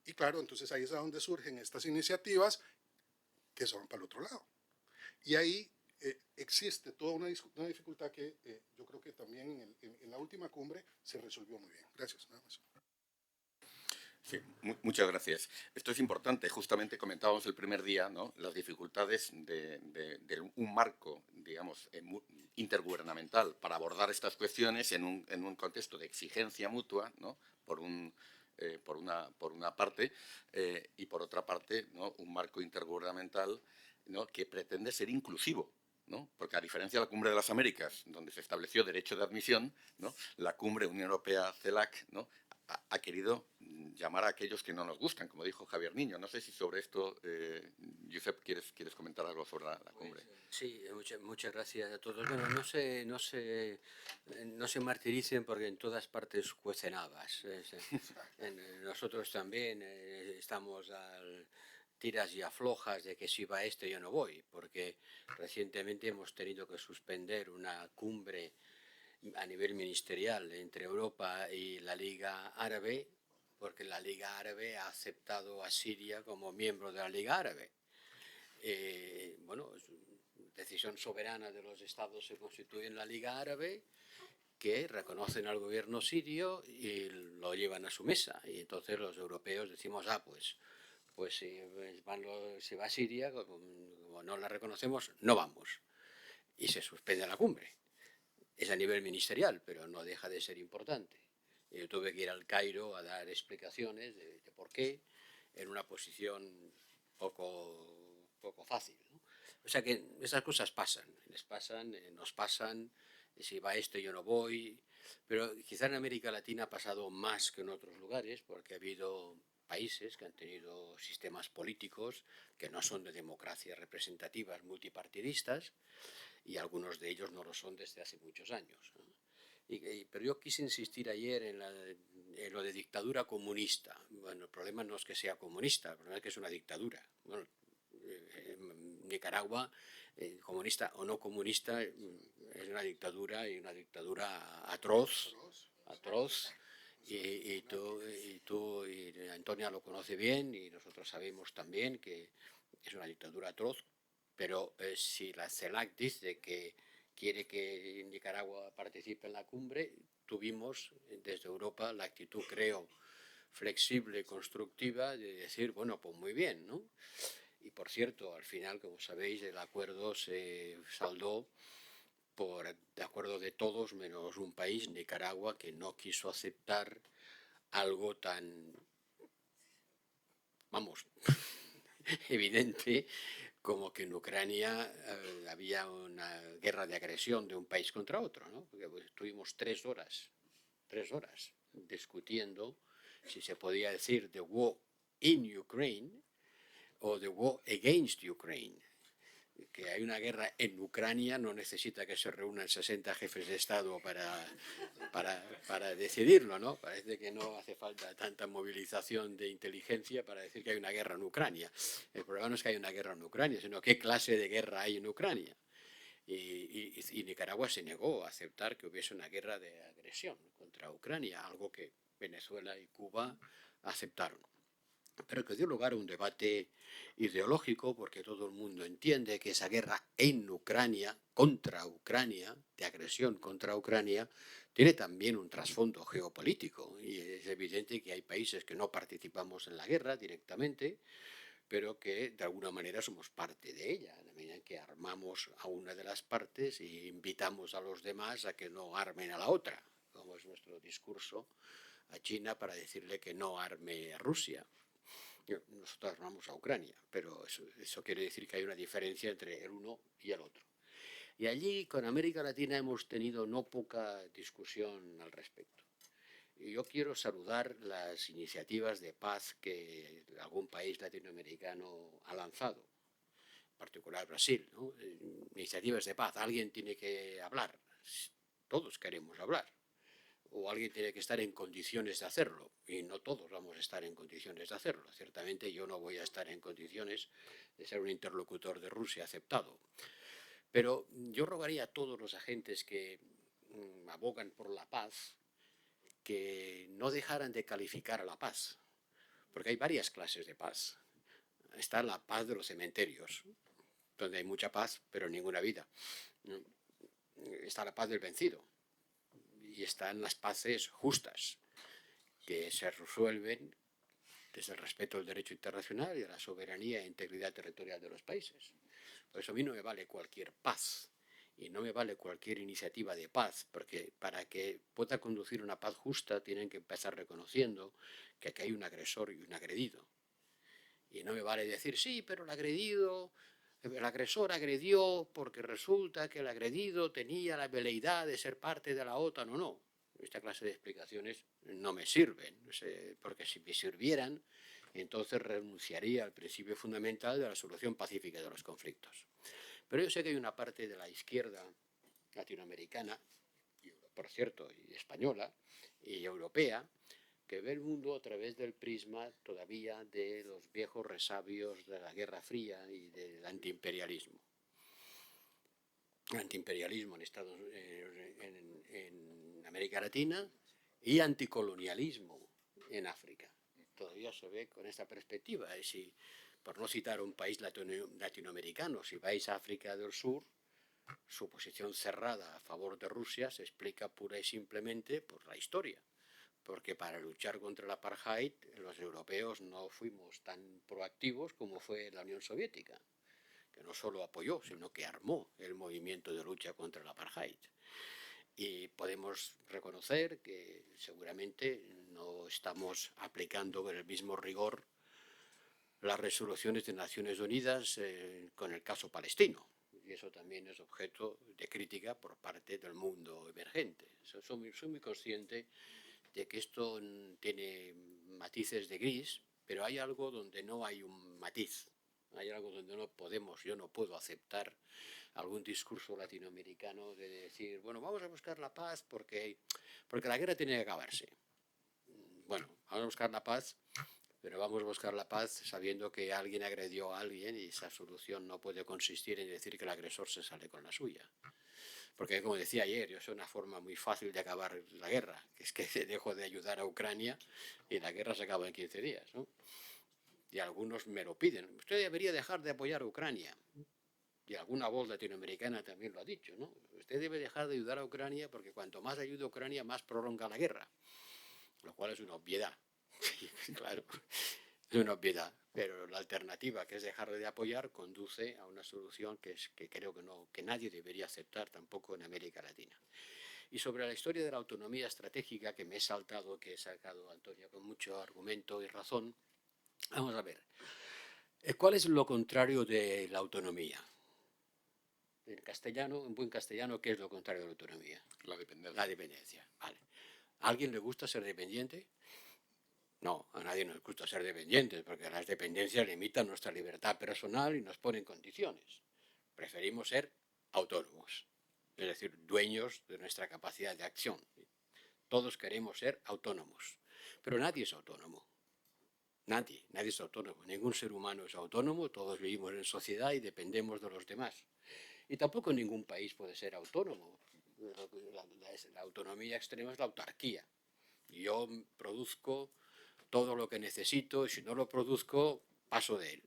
Y claro, entonces ahí es a donde surgen estas iniciativas que son para el otro lado. Y ahí existe toda una dificultad que yo creo que también en la última cumbre se resolvió muy bien. Gracias, nada más. Sí, muchas gracias. Esto es importante. Justamente comentábamos el primer día, ¿no?, las dificultades de un marco, digamos, intergubernamental para abordar estas cuestiones en un contexto de exigencia mutua, ¿no?, por una parte, y por otra parte, ¿no?, un marco intergubernamental, ¿no?, que pretende ser inclusivo, ¿no? Porque a diferencia de la Cumbre de las Américas, donde se estableció derecho de admisión, ¿no?, la Cumbre Unión Europea-CELAC, ¿no?, ha querido llamar a aquellos que no nos gustan, como dijo Javier Niño. No sé si sobre esto, Josep, ¿quieres comentar algo sobre la cumbre? Sí, muchas gracias a todos. Bueno, no se martiricen porque en todas partes cuecen habas. Nosotros también estamos al tiras y aflojas de que si va esto yo no voy, porque recientemente hemos tenido que suspender una cumbre a nivel ministerial entre Europa y la Liga Árabe, porque la Liga Árabe ha aceptado a Siria como miembro de la Liga Árabe. Bueno, es decisión soberana de los estados que constituyen la Liga Árabe, que reconocen al gobierno sirio y lo llevan a su mesa. Y entonces los europeos decimos, pues si va a Siria, como no la reconocemos, no vamos. Y se suspende la cumbre. Es a nivel ministerial, pero no deja de ser importante. Yo tuve que ir al Cairo a dar explicaciones de por qué, en una posición poco fácil, ¿no? O sea que esas cosas pasan, nos pasan, si va esto yo no voy, pero quizá en América Latina ha pasado más que en otros lugares, porque ha habido países que han tenido sistemas políticos que no son de democracias representativas multipartidistas, y algunos de ellos no lo son desde hace muchos años, ¿no? Pero yo quise insistir ayer lo de dictadura comunista. Bueno, el problema no es que sea comunista, el problema es que es una dictadura. Bueno, Nicaragua, comunista o no comunista, es una dictadura y una dictadura atroz. Y tú y Antonia lo conoce bien y nosotros sabemos también que es una dictadura atroz, pero si la CELAC dice que quiere que Nicaragua participe en la cumbre, tuvimos desde Europa la actitud, creo, flexible, constructiva, de decir, bueno, pues muy bien, ¿no? Y por cierto, al final, como sabéis, el acuerdo se saldó por de acuerdo de todos, menos un país, Nicaragua, que no quiso aceptar algo tan, vamos, evidente como que en Ucrania había una guerra de agresión de un país contra otro, ¿no? Porque estuvimos 3 horas discutiendo si se podía decir the war in Ukraine o the war against Ukraine. Que hay una guerra en Ucrania no necesita que se reúnan 60 jefes de Estado para decidirlo, ¿no? Parece que no hace falta tanta movilización de inteligencia para decir que hay una guerra en Ucrania. El problema no es que hay una guerra en Ucrania, sino qué clase de guerra hay en Ucrania. Y Nicaragua se negó a aceptar que hubiese una guerra de agresión contra Ucrania, algo que Venezuela y Cuba aceptaron. Pero que dio lugar a un debate ideológico, porque todo el mundo entiende que esa guerra en Ucrania, contra Ucrania, de agresión contra Ucrania, tiene también un trasfondo geopolítico. Y es evidente que hay países que no participamos en la guerra directamente, pero que de alguna manera somos parte de ella, en la medida en que armamos a una de las partes e invitamos a los demás a que no armen a la otra, como es nuestro discurso a China para decirle que no arme a Rusia. Nosotros armamos a Ucrania, pero eso quiere decir que hay una diferencia entre el uno y el otro. Y allí con América Latina hemos tenido no poca discusión al respecto. Y yo quiero saludar las iniciativas de paz que algún país latinoamericano ha lanzado, en particular Brasil, ¿no? Iniciativas de paz, alguien tiene que hablar, todos queremos hablar. O alguien tiene que estar en condiciones de hacerlo, y no todos vamos a estar en condiciones de hacerlo. Ciertamente yo no voy a estar en condiciones de ser un interlocutor de Rusia aceptado. Pero yo rogaría a todos los agentes que abogan por la paz que no dejaran de calificar a la paz, porque hay varias clases de paz. Está la paz de los cementerios, donde hay mucha paz, pero ninguna vida. Está la paz del vencido. Y están las paces justas, que se resuelven desde el respeto al derecho internacional y a la soberanía e integridad territorial de los países. Por eso a mí no me vale cualquier paz y no me vale cualquier iniciativa de paz, porque para que pueda conducir una paz justa tienen que empezar reconociendo que aquí hay un agresor y un agredido. Y no me vale decir, sí, pero el agresor agredió porque resulta que el agredido tenía la veleidad de ser parte de la OTAN o no. Esta clase de explicaciones no me sirven, porque si me sirvieran, entonces renunciaría al principio fundamental de la solución pacífica de los conflictos. Pero yo sé que hay una parte de la izquierda latinoamericana, por cierto, y española, y europea, que ve el mundo a través del prisma todavía de los viejos resabios de la Guerra Fría y del antiimperialismo. Antiimperialismo en América Latina y anticolonialismo en África. Todavía se ve con esta perspectiva. Y si, por no citar un país latinoamericano, si vais a África del Sur, su posición cerrada a favor de Rusia se explica pura y simplemente por la historia. Porque para luchar contra el apartheid los europeos no fuimos tan proactivos como fue la Unión Soviética, que no solo apoyó, sino que armó el movimiento de lucha contra el apartheid. Y podemos reconocer que seguramente no estamos aplicando con el mismo rigor las resoluciones de Naciones Unidas con el caso palestino. Y eso también es objeto de crítica por parte del mundo emergente. Soy muy consciente de que esto tiene matices de gris, pero hay algo donde no hay un matiz. Hay algo donde yo no puedo aceptar algún discurso latinoamericano de decir, bueno, vamos a buscar la paz porque la guerra tiene que acabarse. Bueno, vamos a buscar la paz, pero vamos a buscar la paz sabiendo que alguien agredió a alguien y esa solución no puede consistir en decir que el agresor se sale con la suya. Porque, como decía ayer, es una forma muy fácil de acabar la guerra, que es que dejo de ayudar a Ucrania y la guerra se acaba en 15 días, ¿no? Y algunos me lo piden. Usted debería dejar de apoyar a Ucrania. Y alguna voz latinoamericana también lo ha dicho, ¿no? Usted debe dejar de ayudar a Ucrania porque cuanto más ayuda a Ucrania, más prolonga la guerra. Lo cual es una obviedad. Claro, es una obviedad. Pero la alternativa, que es dejar de apoyar, conduce a una solución que creo que nadie debería aceptar tampoco en América Latina. Y sobre la historia de la autonomía estratégica, que me he saltado, que he sacado Antonio con mucho argumento y razón, vamos a ver. ¿Cuál es lo contrario de la autonomía? En castellano, en buen castellano, ¿qué es lo contrario de la autonomía? La dependencia. La dependencia, vale. ¿A alguien le gusta ser dependiente? No, a nadie nos gusta ser dependientes, porque las dependencias limitan nuestra libertad personal y nos ponen condiciones. Preferimos ser autónomos, es decir, dueños de nuestra capacidad de acción. Todos queremos ser autónomos, pero nadie es autónomo. Nadie es autónomo. Ningún ser humano es autónomo, todos vivimos en sociedad y dependemos de los demás. Y tampoco ningún país puede ser autónomo. La autonomía extrema es la autarquía. Yo produzco todo lo que necesito y si no lo produzco, paso de él.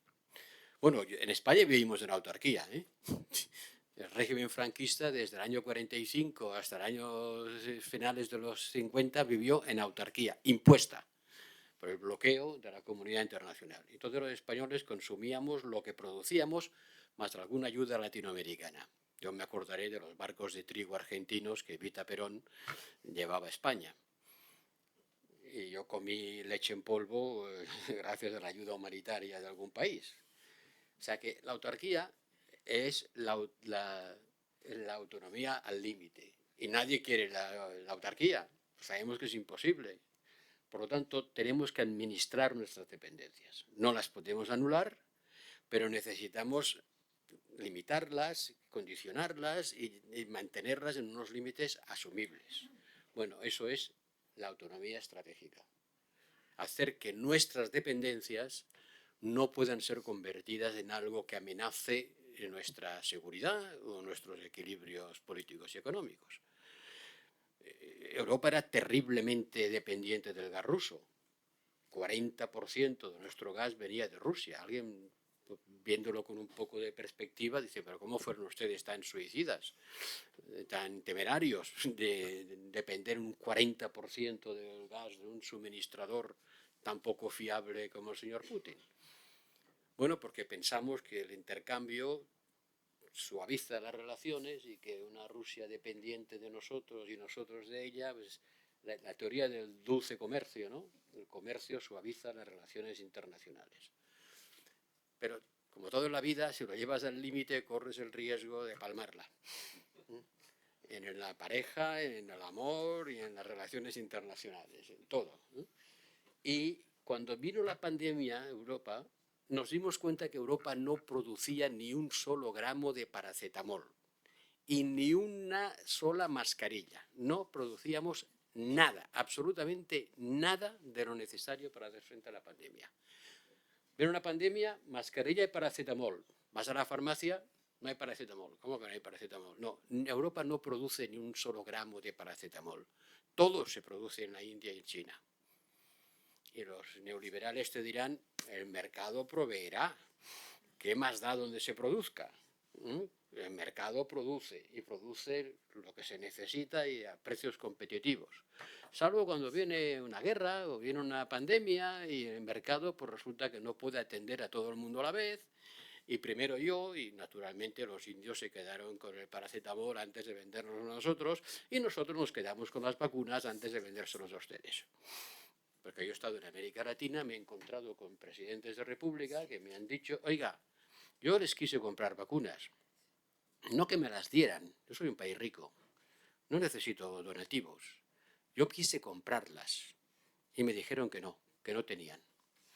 Bueno, en España vivimos en autarquía, ¿eh? El régimen franquista desde el año 45 hasta el año finales de los 50 vivió en autarquía, impuesta por el bloqueo de la comunidad internacional. Entonces los españoles consumíamos lo que producíamos más alguna ayuda latinoamericana. Yo me acordaré de los barcos de trigo argentinos que Evita Perón llevaba a España. Y yo comí leche en polvo gracias a la ayuda humanitaria de algún país. O sea que la autarquía es la autonomía al límite. Y nadie quiere la autarquía. Sabemos que es imposible. Por lo tanto, tenemos que administrar nuestras dependencias. No las podemos anular, pero necesitamos limitarlas, condicionarlas y mantenerlas en unos límites asumibles. Bueno, eso es la autonomía estratégica. Hacer que nuestras dependencias no puedan ser convertidas en algo que amenace nuestra seguridad o nuestros equilibrios políticos y económicos. Europa era terriblemente dependiente del gas ruso. 40% de nuestro gas venía de Rusia. Alguien, viéndolo con un poco de perspectiva, dice, pero ¿cómo fueron ustedes tan suicidas, tan temerarios de depender un 40% del gas de un suministrador tan poco fiable como el señor Putin? Bueno, porque pensamos que el intercambio suaviza las relaciones y que una Rusia dependiente de nosotros y nosotros de ella, pues la teoría del dulce comercio, ¿no? El comercio suaviza las relaciones internacionales. Pero, como todo en la vida, si lo llevas al límite, corres el riesgo de palmarla. En la pareja, en el amor y en las relaciones internacionales, en todo. Y cuando vino la pandemia a Europa, nos dimos cuenta que Europa no producía ni un solo gramo de paracetamol y ni una sola mascarilla. No producíamos nada, absolutamente nada de lo necesario para hacer frente a la pandemia. Viene una pandemia, mascarilla y paracetamol. Vas a la farmacia, no hay paracetamol. ¿Cómo que no hay paracetamol? No, Europa no produce ni un solo gramo de paracetamol. Todo se produce en la India y en China. Y los neoliberales te dirán, el mercado proveerá. ¿Qué más da donde se produzca? El mercado produce y produce lo que se necesita y a precios competitivos. Salvo cuando viene una guerra o viene una pandemia y el mercado pues resulta que no puede atender a todo el mundo a la vez y primero yo y naturalmente los indios se quedaron con el paracetamol antes de vendernos a nosotros y nosotros nos quedamos con las vacunas antes de vendérselos a ustedes. Porque yo he estado en América Latina, me he encontrado con presidentes de república que me han dicho, oiga, yo les quise comprar vacunas, no que me las dieran, yo soy un país rico, no necesito donativos, yo quise comprarlas y me dijeron que no tenían.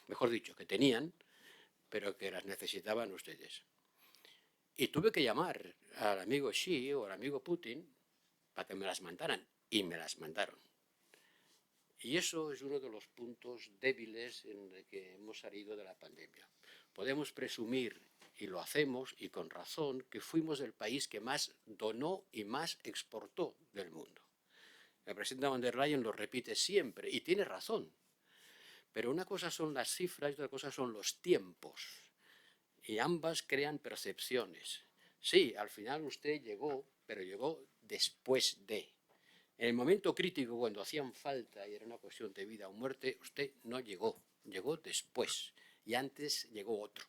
Mejor dicho, que tenían, pero que las necesitaban ustedes. Y tuve que llamar al amigo Xi o al amigo Putin para que me las mandaran y me las mandaron. Y eso es uno de los puntos débiles en el que hemos salido de la pandemia. Podemos presumir, y lo hacemos, y con razón, que fuimos el país que más donó y más exportó del mundo. La presidenta von der Leyen lo repite siempre, y tiene razón. Pero una cosa son las cifras y otra cosa son los tiempos. Y ambas crean percepciones. Sí, al final usted llegó, pero llegó después de. En el momento crítico, cuando hacían falta y era una cuestión de vida o muerte, usted no llegó, llegó después y antes llegó otro.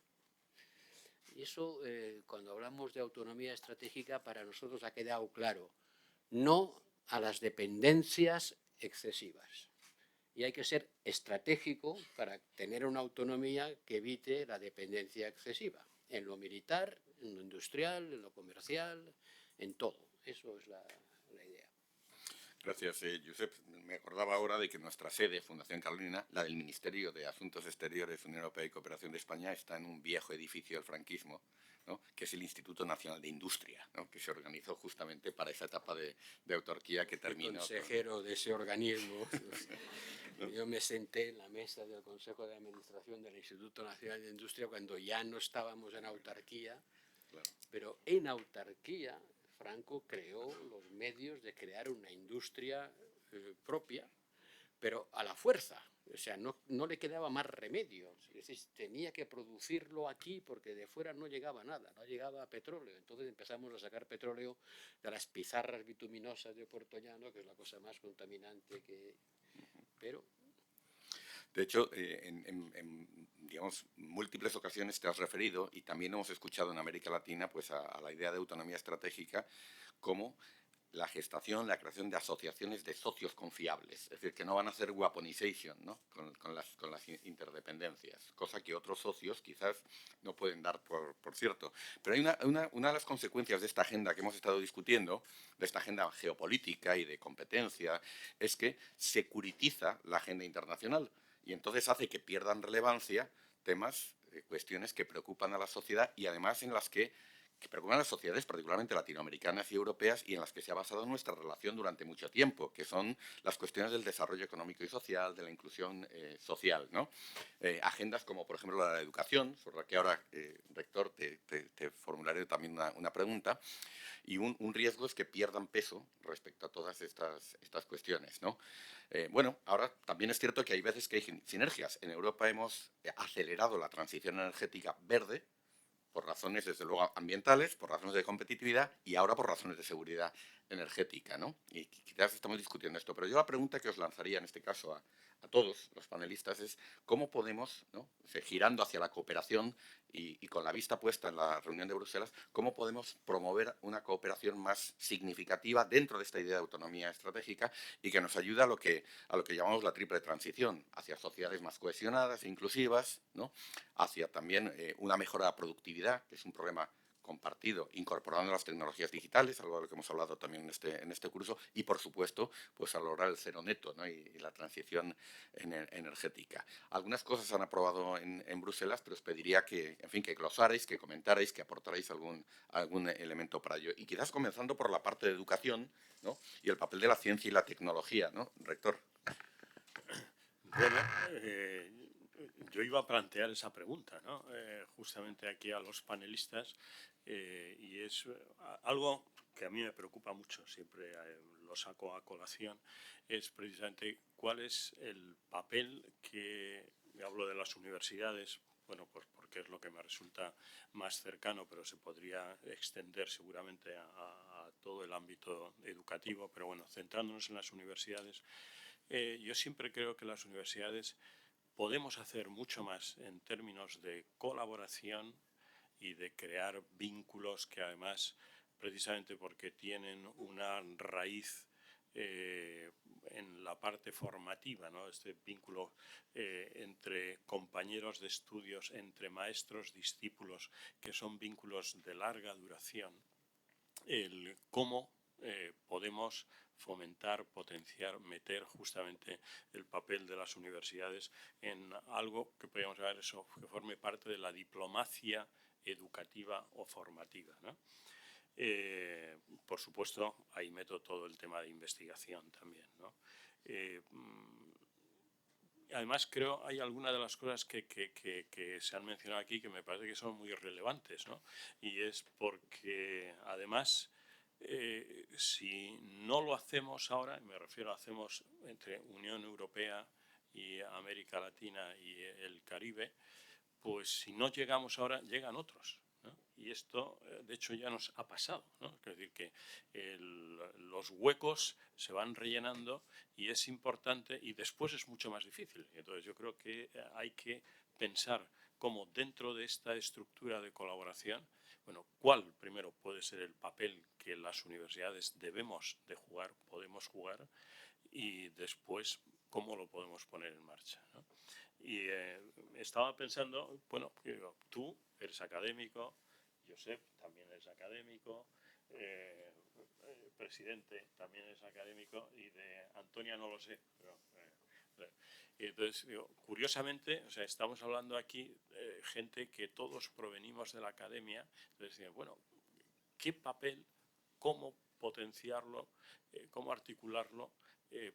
Y eso, cuando hablamos de autonomía estratégica, para nosotros ha quedado claro. No a las dependencias excesivas. Y hay que ser estratégico para tener una autonomía que evite la dependencia excesiva, en lo militar, en lo industrial, en lo comercial, en todo. Eso es la idea. Gracias, Josep. Me acordaba ahora de que nuestra sede, Fundación Carolina, la del Ministerio de Asuntos Exteriores, Unión Europea y Cooperación de España, está en un viejo edificio del franquismo, ¿no?, que es el Instituto Nacional de Industria, ¿no?, que se organizó justamente para esa etapa de autarquía que terminó. El consejero de ese organismo, yo me senté en la mesa del Consejo de Administración del Instituto Nacional de Industria cuando ya no estábamos en autarquía, claro. Pero en autarquía Franco creó los medios de crear una industria propia, pero a la fuerza. O sea, no le quedaba más remedio. Es decir, tenía que producirlo aquí porque de fuera no llegaba nada, no llegaba petróleo. Entonces empezamos a sacar petróleo de las pizarras bituminosas de Puerto Llano, que es la cosa más contaminante que... Pero... De hecho, en digamos, múltiples ocasiones te has referido, y también hemos escuchado en América Latina, pues a la idea de autonomía estratégica como la gestación, la creación de asociaciones de socios confiables, es decir, que no van a hacer weaponization, ¿no?, con las interdependencias, cosa que otros socios quizás no pueden dar por cierto. Pero hay una de las consecuencias de esta agenda que hemos estado discutiendo, de esta agenda geopolítica y de competencia, es que securitiza la agenda internacional y entonces hace que pierdan relevancia temas, cuestiones que preocupan a la sociedad y además en las que preocupan a las sociedades, particularmente latinoamericanas y europeas, y en las que se ha basado nuestra relación durante mucho tiempo, que son las cuestiones del desarrollo económico y social, de la inclusión social, ¿no? Agendas como, por ejemplo, la de la educación, sobre la que ahora, rector, te formularé también una pregunta, y un riesgo es que pierdan peso respecto a todas estas cuestiones, ¿no? Bueno, ahora también es cierto que hay veces que hay sinergias. En Europa hemos acelerado la transición energética verde, por razones, desde luego, ambientales, por razones de competitividad y ahora por razones de seguridad energética, ¿no? Y quizás estamos discutiendo esto, pero yo la pregunta que os lanzaría en este caso a todos los panelistas es cómo podemos, ¿no?, girando hacia la cooperación y con la vista puesta en la reunión de Bruselas, cómo podemos promover una cooperación más significativa dentro de esta idea de autonomía estratégica y que nos ayude a lo que llamamos la triple transición, hacia sociedades más cohesionadas e inclusivas, ¿no?, hacia también una mejora de la productividad, que es un problema compartido, incorporando las tecnologías digitales, algo de lo que hemos hablado también en este curso, y por supuesto, pues a lograr el cero neto, ¿no?, y la transición energética. Algunas cosas se han aprobado en Bruselas, pero os pediría que, en fin, que glosarais, que comentarais, que aportarais algún elemento para ello. Y quizás comenzando por la parte de educación, ¿no?, y el papel de la ciencia y la tecnología, ¿no?, rector. Bueno, yo iba a plantear esa pregunta, ¿no?, justamente aquí a los panelistas, y es algo que a mí me preocupa mucho, siempre lo saco a colación, es precisamente cuál es el papel que, hablo de las universidades, bueno, pues porque es lo que me resulta más cercano, pero se podría extender seguramente a todo el ámbito educativo, pero bueno, centrándonos en las universidades, yo siempre creo que las universidades podemos hacer mucho más en términos de colaboración y de crear vínculos que además, precisamente porque tienen una raíz en la parte formativa, ¿no?, este vínculo entre compañeros de estudios, entre maestros, discípulos, que son vínculos de larga duración, el cómo podemos fomentar, potenciar, meter justamente el papel de las universidades en algo que podríamos llamar eso, que forme parte de la diplomacia educativa o formativa, ¿no? Por supuesto, ahí meto todo el tema de investigación también, ¿no? además creo hay algunas de las cosas que se han mencionado aquí que me parece que son muy relevantes, ¿no? Y es porque además si no lo hacemos ahora, y me refiero a hacemos entre Unión Europea y América Latina y el Caribe, pues si no llegamos ahora, llegan otros, ¿no? Y esto, de hecho, ya nos ha pasado, ¿no? Es decir, que los huecos se van rellenando y es importante y después es mucho más difícil. Entonces yo creo que hay que pensar cómo dentro de esta estructura de colaboración, bueno, cuál primero puede ser el papel que las universidades debemos de jugar, podemos jugar, y después cómo lo podemos poner en marcha, ¿no? Y estaba pensando, bueno, tú eres académico, Josep también es académico, presidente también es académico y de Antonia no lo sé, pero entonces, digo, curiosamente, o sea, estamos hablando aquí gente que todos provenimos de la academia, entonces, bueno, ¿qué papel, cómo potenciarlo, cómo articularlo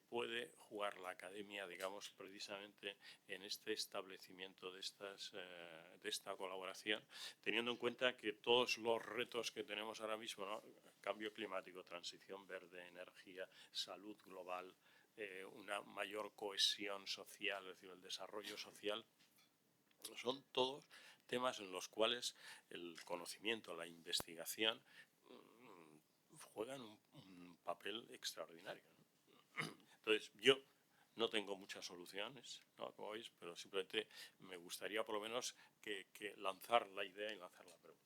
puede jugar la academia, digamos, precisamente en este establecimiento de esta colaboración, teniendo en cuenta que todos los retos que tenemos ahora mismo, ¿no? Cambio climático, transición verde, energía, salud global, una mayor cohesión social, es decir, el desarrollo social, son todos temas en los cuales el conocimiento, la investigación juegan un papel extraordinario, ¿no? Entonces, yo no tengo muchas soluciones, ¿no? Como veis, pero simplemente me gustaría por lo menos que lanzar la idea y lanzar la pregunta.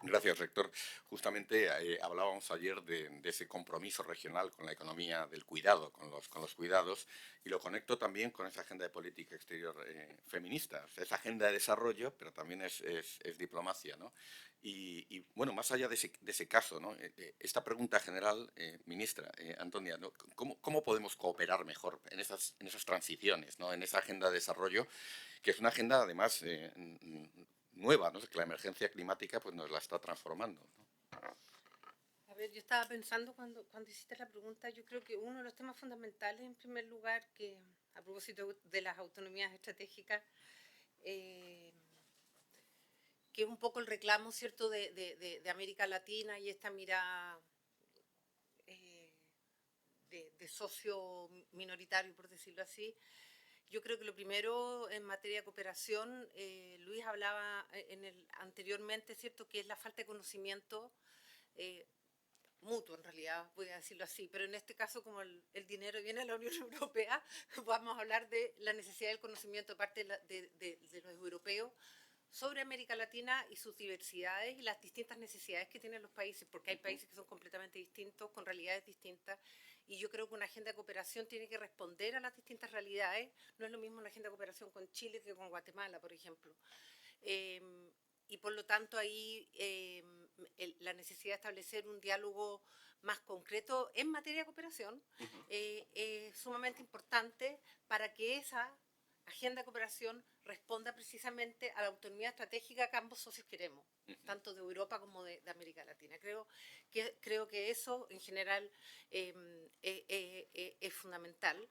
Gracias, rector. Justamente hablábamos ayer de ese compromiso regional con la economía del cuidado, con los cuidados, y lo conecto también con esa agenda de política exterior feminista. O sea, es agenda de desarrollo, pero también es diplomacia, ¿no? Y, bueno, más allá de ese caso, ¿no? Esta pregunta general, ministra Antonia, ¿no? ¿Cómo podemos cooperar mejor en esas transiciones, ¿no? En esa agenda de desarrollo, que es una agenda, además, nueva, ¿no? Que la emergencia climática pues, nos la está transformando, ¿no? A ver, yo estaba pensando cuando hiciste la pregunta, yo creo que uno de los temas fundamentales, en primer lugar, que a propósito de las autonomías estratégicas, que es un poco el reclamo, ¿cierto?, de América Latina y esta mirada de socio minoritario, por decirlo así. Yo creo que lo primero en materia de cooperación, Luis hablaba anteriormente, ¿cierto?, que es la falta de conocimiento mutuo, en realidad, voy a decirlo así, pero en este caso, como el dinero viene a la Unión Europea, vamos a hablar de la necesidad del conocimiento de parte de los europeos sobre América Latina y sus diversidades y las distintas necesidades que tienen los países, porque hay países que son completamente distintos, con realidades distintas, y yo creo que una agenda de cooperación tiene que responder a las distintas realidades. No es lo mismo una agenda de cooperación con Chile que con Guatemala, por ejemplo. Y por lo tanto ahí la necesidad de establecer un diálogo más concreto en materia de cooperación es sumamente importante para que esa agenda de cooperación responda precisamente a la autonomía estratégica que ambos socios queremos, tanto de Europa como de América Latina. Creo que eso en general es fundamental.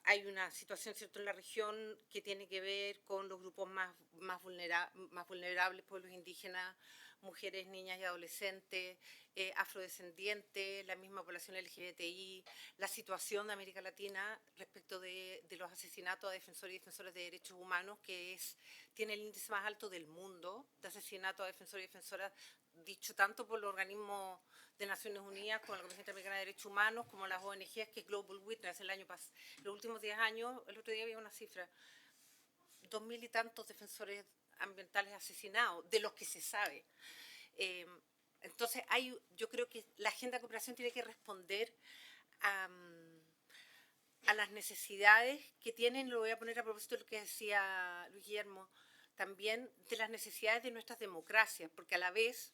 Hay una situación, ¿cierto?, en la región que tiene que ver con los grupos más vulnerables, pueblos indígenas, mujeres, niñas y adolescentes, afrodescendientes, la misma población LGBTI, la situación de América Latina respecto de los asesinatos a defensores y defensoras de derechos humanos, que tiene el índice más alto del mundo de asesinatos a defensores y defensoras, dicho tanto por los organismos de Naciones Unidas, como la Comisión Interamericana de Derechos Humanos, como las ONGs, que es Global Witness. Los últimos 10 años, el otro día había una cifra, 2000 y tantos defensores ambientales asesinados, de los que se sabe. Entonces, yo creo que la agenda de cooperación tiene que responder a las necesidades que tienen, lo voy a poner a propósito de lo que decía Luis Guillermo, también de las necesidades de nuestras democracias, porque a la vez,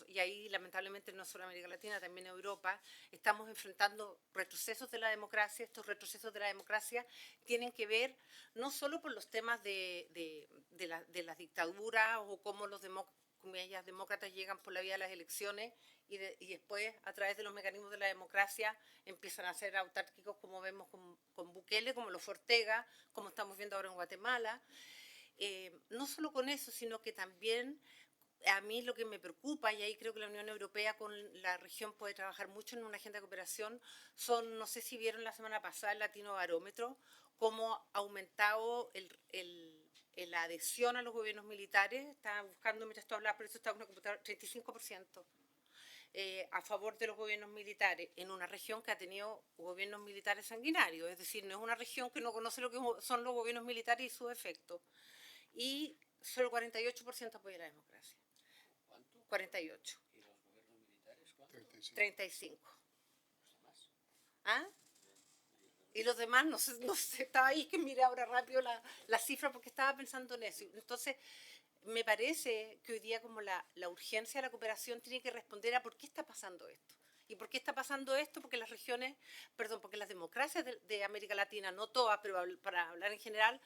y ahí lamentablemente no solo América Latina, también Europa, estamos enfrentando retrocesos de la democracia. Estos retrocesos de la democracia tienen que ver no solo por los temas de las dictaduras o cómo los comillas, demócratas llegan por la vía de las elecciones y después, a través de los mecanismos de la democracia, empiezan a ser autárquicos, como vemos con Bukele, como lo fue Ortega, como estamos viendo ahora en Guatemala. No solo con eso, sino que también a mí lo que me preocupa, y ahí creo que la Unión Europea con la región puede trabajar mucho en una agenda de cooperación, son, no sé si vieron la semana pasada el Latino Barómetro, cómo ha aumentado la adhesión a los gobiernos militares. Estaba buscando, mientras tú hablabas, por eso estaba en una computadora, 35%. A favor de los gobiernos militares en una región que ha tenido gobiernos militares sanguinarios, es decir, no es una región que no conoce lo que son los gobiernos militares y sus efectos. Y solo 48% apoya la democracia. 48. ¿Y los gobiernos militares cuánto? 35. ¿Ah? Y los demás, no sé, estaba ahí que miré ahora rápido la cifra porque estaba pensando en eso. Entonces, me parece que hoy día como la urgencia de la cooperación tiene que responder a por qué está pasando esto. ¿Y por qué está pasando esto? Porque las regiones, porque las democracias de América Latina, no todas, pero para hablar en general,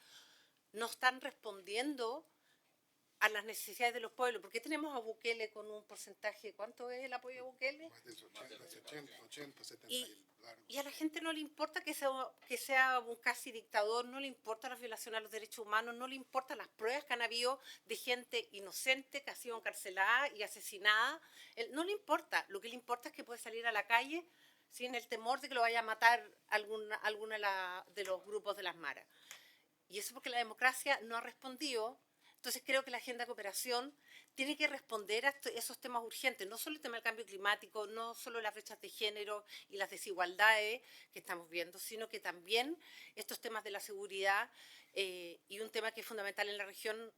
no están respondiendo a las necesidades de los pueblos. ¿Por qué tenemos a Bukele con un porcentaje? ¿Cuánto es el apoyo a Bukele? Más de 80, 70. Y a la gente no le importa que sea un casi dictador, no le importa la violación a los derechos humanos, no le importan las pruebas que han habido de gente inocente que ha sido encarcelada y asesinada. No le importa. Lo que le importa es que puede salir a la calle sin el temor de que lo vaya a matar alguna de los grupos de las maras. Y eso porque la democracia no ha respondido. Entonces creo que la agenda de cooperación tiene que responder a esos temas urgentes, no solo el tema del cambio climático, no solo las brechas de género y las desigualdades que estamos viendo, sino que también estos temas de la seguridad y un tema que es fundamental en la región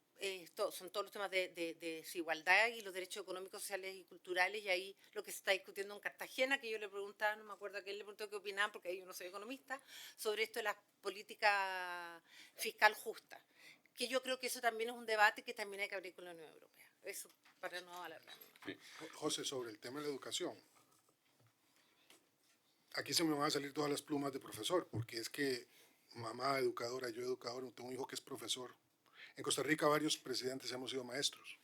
son todos los temas de desigualdad y los derechos económicos, sociales y culturales, y ahí lo que se está discutiendo en Cartagena, que yo le preguntaba, no me acuerdo a quién le preguntó qué opinaban, porque ahí yo no soy economista, sobre esto de la política fiscal justa. Que yo creo que eso también es un debate que también hay que abrir con la Unión Europea. Eso, para no alargar. Sí. José, sobre el tema de la educación. Aquí se me van a salir todas las plumas de profesor, porque es que mamá educadora, yo educador, tengo un hijo que es profesor. En Costa Rica varios presidentes hemos sido maestros.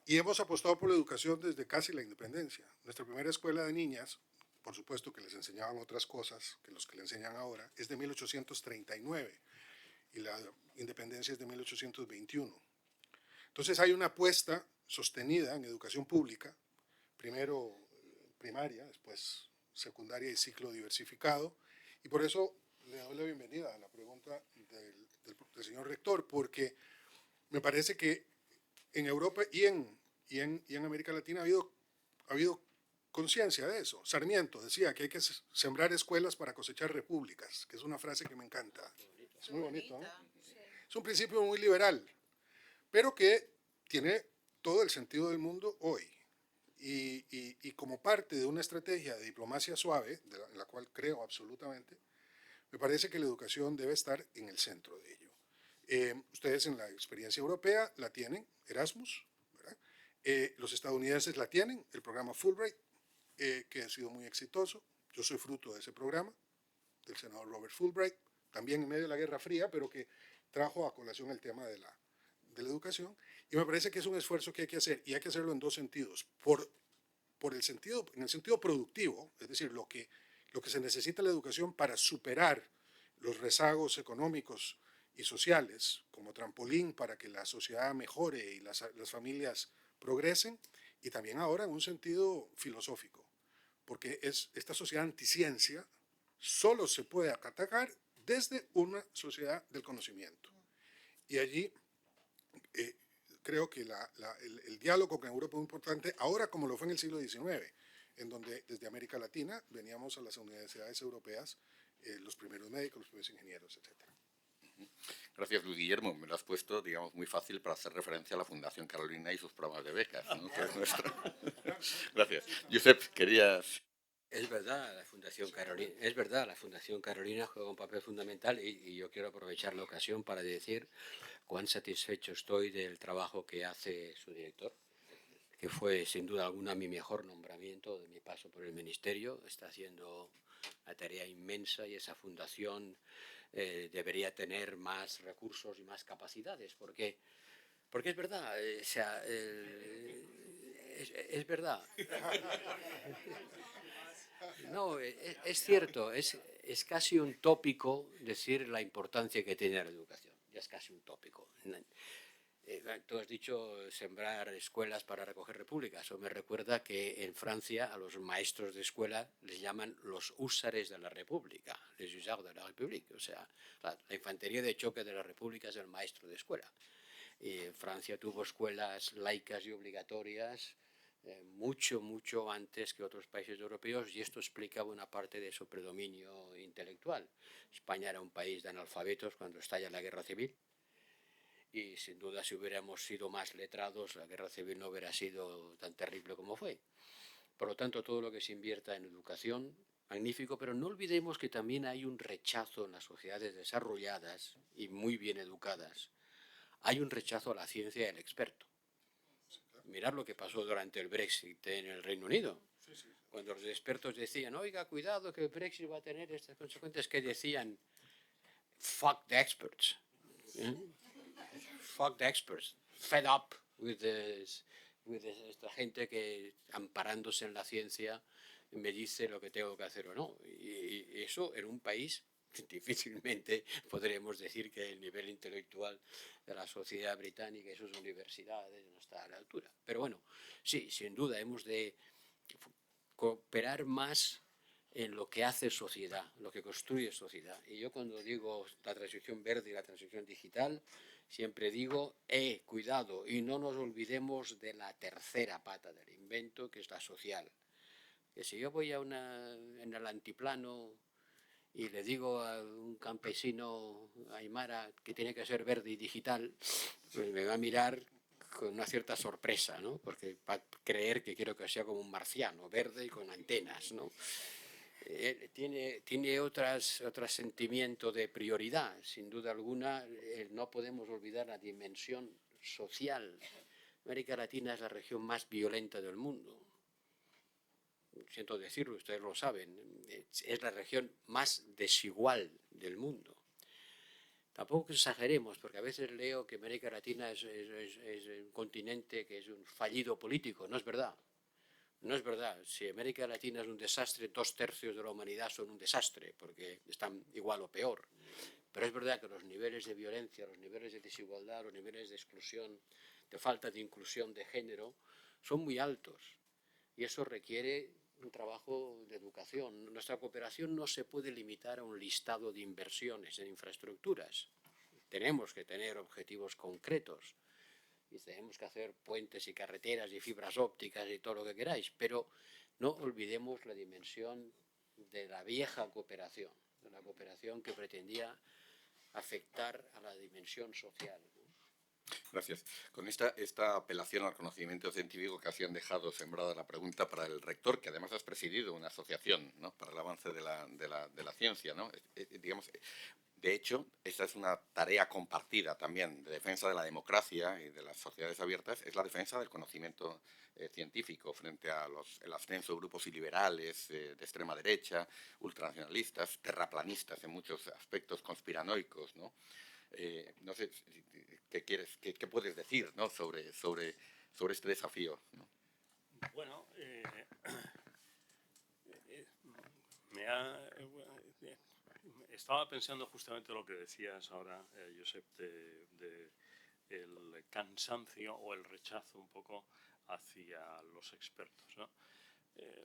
Y hemos apostado por la educación desde casi la independencia. Nuestra primera escuela de niñas, por supuesto que les enseñaban otras cosas que los que le enseñan ahora, es de 1839. Y la independencia es de 1821. Entonces hay una apuesta sostenida en educación pública, primero primaria, después secundaria y ciclo diversificado, y por eso le doy la bienvenida a la pregunta del señor rector, porque me parece que en Europa y en América Latina ha habido conciencia de eso. Sarmiento decía que hay que sembrar escuelas para cosechar repúblicas, que es una frase que me encanta. Es muy bonito, ¿no? Es un principio muy liberal, pero que tiene todo el sentido del mundo hoy. Y como parte de una estrategia de diplomacia suave, en la cual creo absolutamente, me parece que la educación debe estar en el centro de ello. Ustedes en la experiencia europea la tienen, Erasmus, ¿verdad? Los estadounidenses la tienen, el programa Fulbright, que ha sido muy exitoso. Yo soy fruto de ese programa, del senador Robert Fulbright, también en medio de la Guerra Fría, pero que trajo a colación el tema de la educación, y me parece que es un esfuerzo que hay que hacer, y hay que hacerlo en dos sentidos. En el sentido productivo, es decir, lo que se necesita en la educación para superar los rezagos económicos y sociales, como trampolín para que la sociedad mejore y las familias progresen, y también ahora en un sentido filosófico, porque esta sociedad anticiencia solo se puede atacar desde una sociedad del conocimiento. Y allí creo que el diálogo con Europa es muy importante, ahora como lo fue en el siglo XIX, en donde desde América Latina veníamos a las universidades europeas los primeros médicos, los primeros ingenieros, etc. Gracias, Luis Guillermo. Me lo has puesto, digamos, muy fácil para hacer referencia a la Fundación Carolina y sus programas de becas, ¿no? Que es nuestro. Gracias. Josep, querías... Es verdad, la Fundación Carolina juega un papel fundamental y yo quiero aprovechar la ocasión para decir cuán satisfecho estoy del trabajo que hace su director, que fue sin duda alguna mi mejor nombramiento de mi paso por el ministerio. Está haciendo una tarea inmensa y esa fundación debería tener más recursos y más capacidades, porque Porque es verdad, o sea, es verdad. No, es cierto, es casi un tópico decir la importancia que tiene la educación. Ya es casi un tópico. Tú has dicho sembrar escuelas para recoger repúblicas. Eso me recuerda que en Francia a los maestros de escuela les llaman los húsares de la república, les hussards de la République. O sea, la infantería de choque de la república es el maestro de escuela. Y Francia tuvo escuelas laicas y obligatorias mucho antes que otros países europeos, y esto explicaba una parte de su predominio intelectual. España era un país de analfabetos cuando estalla la guerra civil, y sin duda si hubiéramos sido más letrados la guerra civil no hubiera sido tan terrible como fue. Por lo tanto, todo lo que se invierta en educación, magnífico, pero no olvidemos que también hay un rechazo en las sociedades desarrolladas y muy bien educadas. Hay un rechazo a la ciencia y al experto. Mirad lo que pasó durante el Brexit en el Reino Unido. Cuando los expertos decían, oiga, cuidado que el Brexit va a tener estas consecuencias, que decían, fuck the experts. Fuck the experts. Fed up with esta gente que, amparándose en la ciencia, me dice lo que tengo que hacer o no. Y eso en un país difícilmente podremos decir que el nivel intelectual de la sociedad británica y sus universidades no está a la altura. Pero bueno, sí, sin duda hemos de cooperar más en lo que hace sociedad, lo que construye sociedad. Y yo cuando digo la transición verde y la transición digital, siempre digo, cuidado, y no nos olvidemos de la tercera pata del invento, que es la social. Que si yo voy en el antiplano y le digo a un campesino aymara que tiene que ser verde y digital, pues me va a mirar con una cierta sorpresa, ¿no? Porque va a creer que quiero que sea como un marciano, verde y con antenas, ¿no? Tiene otro sentimiento de prioridad, sin duda alguna. No podemos olvidar la dimensión social. América Latina es la región más violenta del mundo. Siento decirlo, ustedes lo saben, es la región más desigual del mundo. Tampoco exageremos, porque a veces leo que América Latina es un continente que es un fallido político. No es verdad. No es verdad. Si América Latina es un desastre, 2/3 de la humanidad son un desastre, porque están igual o peor. Pero es verdad que los niveles de violencia, los niveles de desigualdad, los niveles de exclusión, de falta de inclusión de género, son muy altos. Y eso requiere un trabajo de educación. Nuestra cooperación no se puede limitar a un listado de inversiones en infraestructuras. Tenemos que tener objetivos concretos y tenemos que hacer puentes y carreteras y fibras ópticas y todo lo que queráis, pero no olvidemos la dimensión de la vieja cooperación, de la cooperación que pretendía afectar a la dimensión social. Gracias. Con esta apelación al conocimiento científico que hacían dejado sembrada la pregunta para el rector, que además has presidido una asociación, ¿no?, para el avance de la ciencia, ¿no? Digamos, de hecho, esta es una tarea compartida también de defensa de la democracia y de las sociedades abiertas, es la defensa del conocimiento científico frente al ascenso de grupos iliberales de extrema derecha, ultranacionalistas, terraplanistas en muchos aspectos, conspiranoicos, ¿no? No sé qué puedes decir, ¿no?, sobre este desafío, ¿no? Bueno, estaba pensando justamente lo que decías ahora, Josep, el cansancio o el rechazo un poco hacia los expertos, ¿no?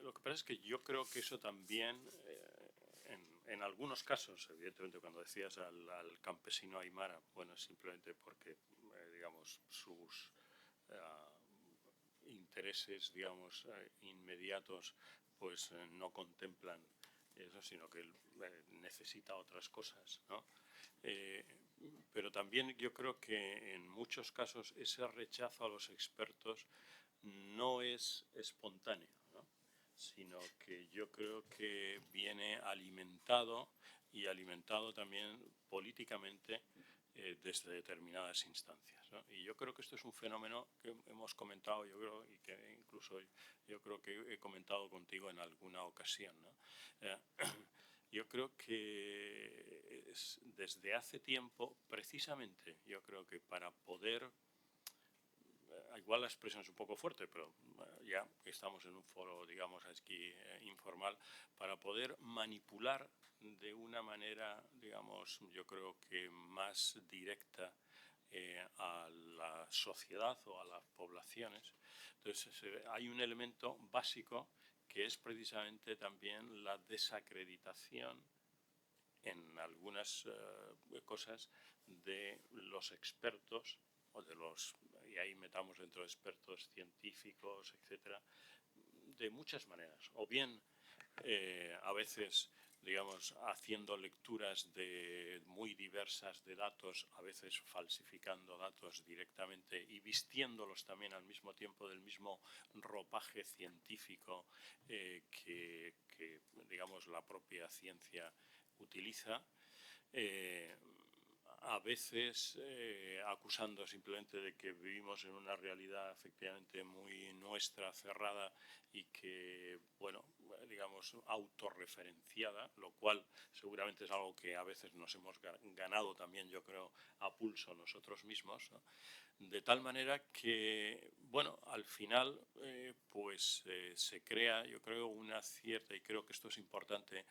Lo que pasa es que yo creo que eso también, en algunos casos, evidentemente cuando decías al campesino aymara, bueno, simplemente porque, digamos, sus intereses, digamos, inmediatos, pues no contemplan eso, sino que necesita otras cosas, ¿no? Pero también yo creo que en muchos casos ese rechazo a los expertos no es espontáneo, ¿no?, sino que yo creo que viene alimentado también políticamente desde determinadas instancias, ¿no? Y yo creo que esto es un fenómeno que hemos comentado, yo creo, y que incluso yo creo que he comentado contigo en alguna ocasión, ¿no? Yo creo que desde hace tiempo, precisamente, yo creo que para poder igual la expresión es un poco fuerte, pero ya estamos en un foro, digamos, aquí informal, para poder manipular de una manera, digamos, yo creo que más directa a la sociedad o a las poblaciones. Entonces, hay un elemento básico que es precisamente también la desacreditación en algunas cosas de los expertos o de los, y ahí metamos dentro de expertos científicos, etcétera, de muchas maneras. O bien a veces, digamos, haciendo lecturas muy diversas de datos, a veces falsificando datos directamente y vistiéndolos también al mismo tiempo del mismo ropaje científico que, digamos, la propia ciencia utiliza. A veces acusando simplemente de que vivimos en una realidad efectivamente muy nuestra, cerrada y que, bueno, digamos, autorreferenciada, lo cual seguramente es algo que a veces nos hemos ganado también, yo creo, a pulso nosotros mismos, ¿no? De tal manera que, bueno, al final pues se crea, yo creo, una cierta, y creo que esto es importante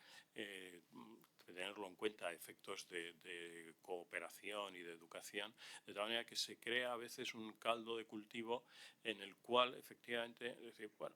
tenerlo en cuenta, efectos de cooperación y de educación, de tal manera que se crea a veces un caldo de cultivo en el cual efectivamente, es decir, bueno,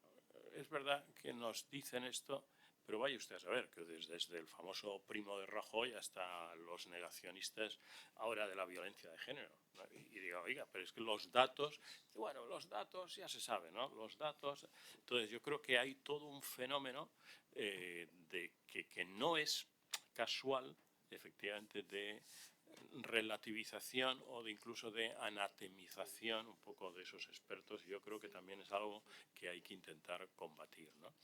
es verdad que nos dicen esto, pero vaya usted a saber que desde el famoso Primo de Rajoy hasta los negacionistas ahora de la violencia de género, ¿no? Y digo, oiga, pero es que los datos, bueno, los datos ya se sabe, ¿no? Los datos, entonces yo creo que hay todo un fenómeno de que no es casual, efectivamente, de relativización o de incluso de anatemización un poco de esos expertos. Yo creo que también es algo que hay que intentar combatir, ¿no?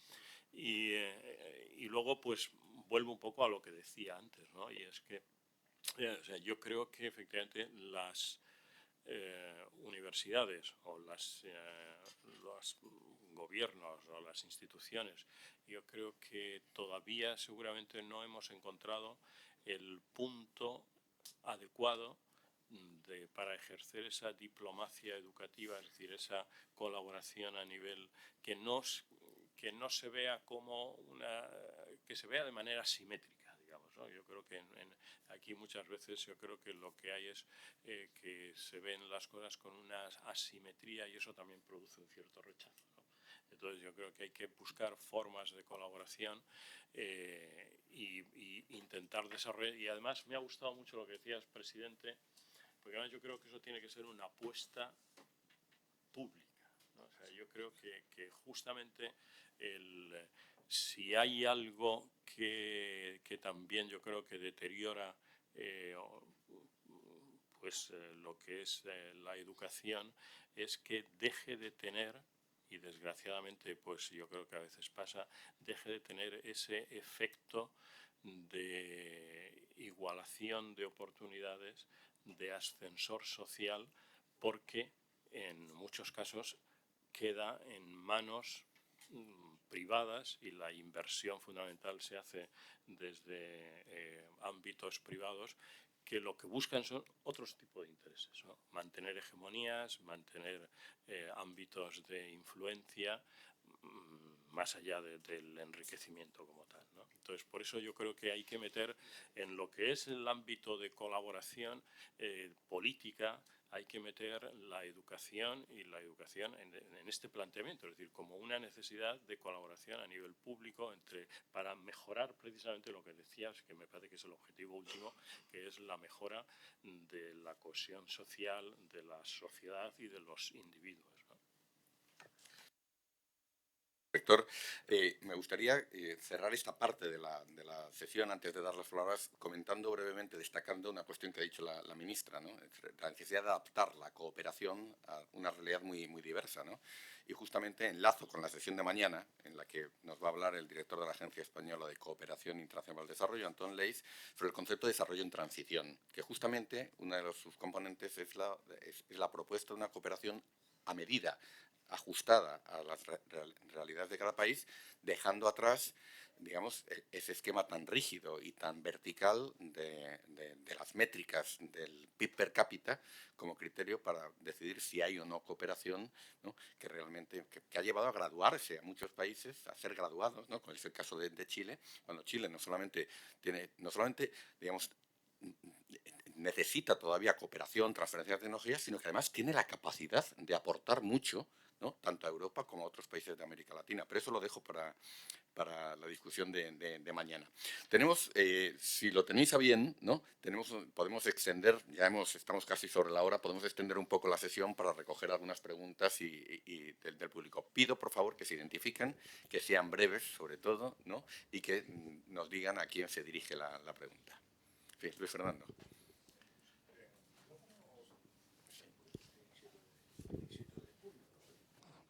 Y luego, pues, vuelvo un poco a lo que decía antes, ¿no? Y es que o sea, yo creo que efectivamente las universidades o los gobiernos o las instituciones, yo creo que todavía seguramente no hemos encontrado el punto adecuado para ejercer esa diplomacia educativa, es decir, esa colaboración a nivel que no se vea como que se vea de manera simétrica, digamos, ¿no? Yo creo que aquí muchas veces yo creo que lo que hay es que se ven las cosas con una asimetría y eso también produce un cierto rechazo, ¿no? Entonces yo creo que hay que buscar formas de colaboración y intentar desarrollar. Y además me ha gustado mucho lo que decías, presidente, porque además yo creo que eso tiene que ser una apuesta pública, ¿no? O sea, yo creo que justamente si hay algo que también yo creo que deteriora pues lo que es la educación, es que deje de tener, y desgraciadamente pues yo creo que a veces pasa, deje de tener ese efecto de igualación de oportunidades, de ascensor social, porque en muchos casos queda en manos privadas y la inversión fundamental se hace desde ámbitos privados que lo que buscan son otros tipos de intereses, ¿no? Mantener hegemonías, mantener ámbitos de influencia más allá del enriquecimiento como tal, ¿no? Entonces, por eso yo creo que hay que meter en lo que es el ámbito de colaboración política, hay que meter la educación y la educación en este planteamiento, es decir, como una necesidad de colaboración a nivel público para mejorar precisamente lo que decías, que me parece que es el objetivo último, que es la mejora de la cohesión social, de la sociedad y de los individuos, ¿no? Rector, me gustaría cerrar esta parte de la sesión antes de dar las palabras comentando brevemente, destacando una cuestión que ha dicho la ministra, ¿no? La necesidad de adaptar la cooperación a una realidad muy, muy diversa, ¿no? Y justamente enlazo con la sesión de mañana, en la que nos va a hablar el director de la Agencia Española de Cooperación Internacional al Desarrollo, Antón Leis, sobre el concepto de desarrollo en transición, que justamente una de sus componentes es la propuesta de una cooperación a medida, ajustada a las realidades de cada país, dejando atrás, digamos, ese esquema tan rígido y tan vertical de las métricas del PIB per cápita como criterio para decidir si hay o no cooperación, ¿no? Que realmente que ha llevado a graduarse a muchos países, a ser graduados, ¿no? Como es el caso de Chile, cuando Chile no solamente digamos, necesita todavía cooperación, transferencia de tecnologías, sino que además tiene la capacidad de aportar mucho, ¿no? Tanto a Europa como a otros países de América Latina. Pero eso lo dejo para la discusión de mañana. Tenemos, si lo tenéis a bien, ¿no? Podemos extender, estamos casi sobre la hora, podemos extender un poco la sesión para recoger algunas preguntas del público. Pido, por favor, que se identifiquen, que sean breves, sobre todo, ¿no? Y que nos digan a quién se dirige la pregunta. Sí, Luis Fernando.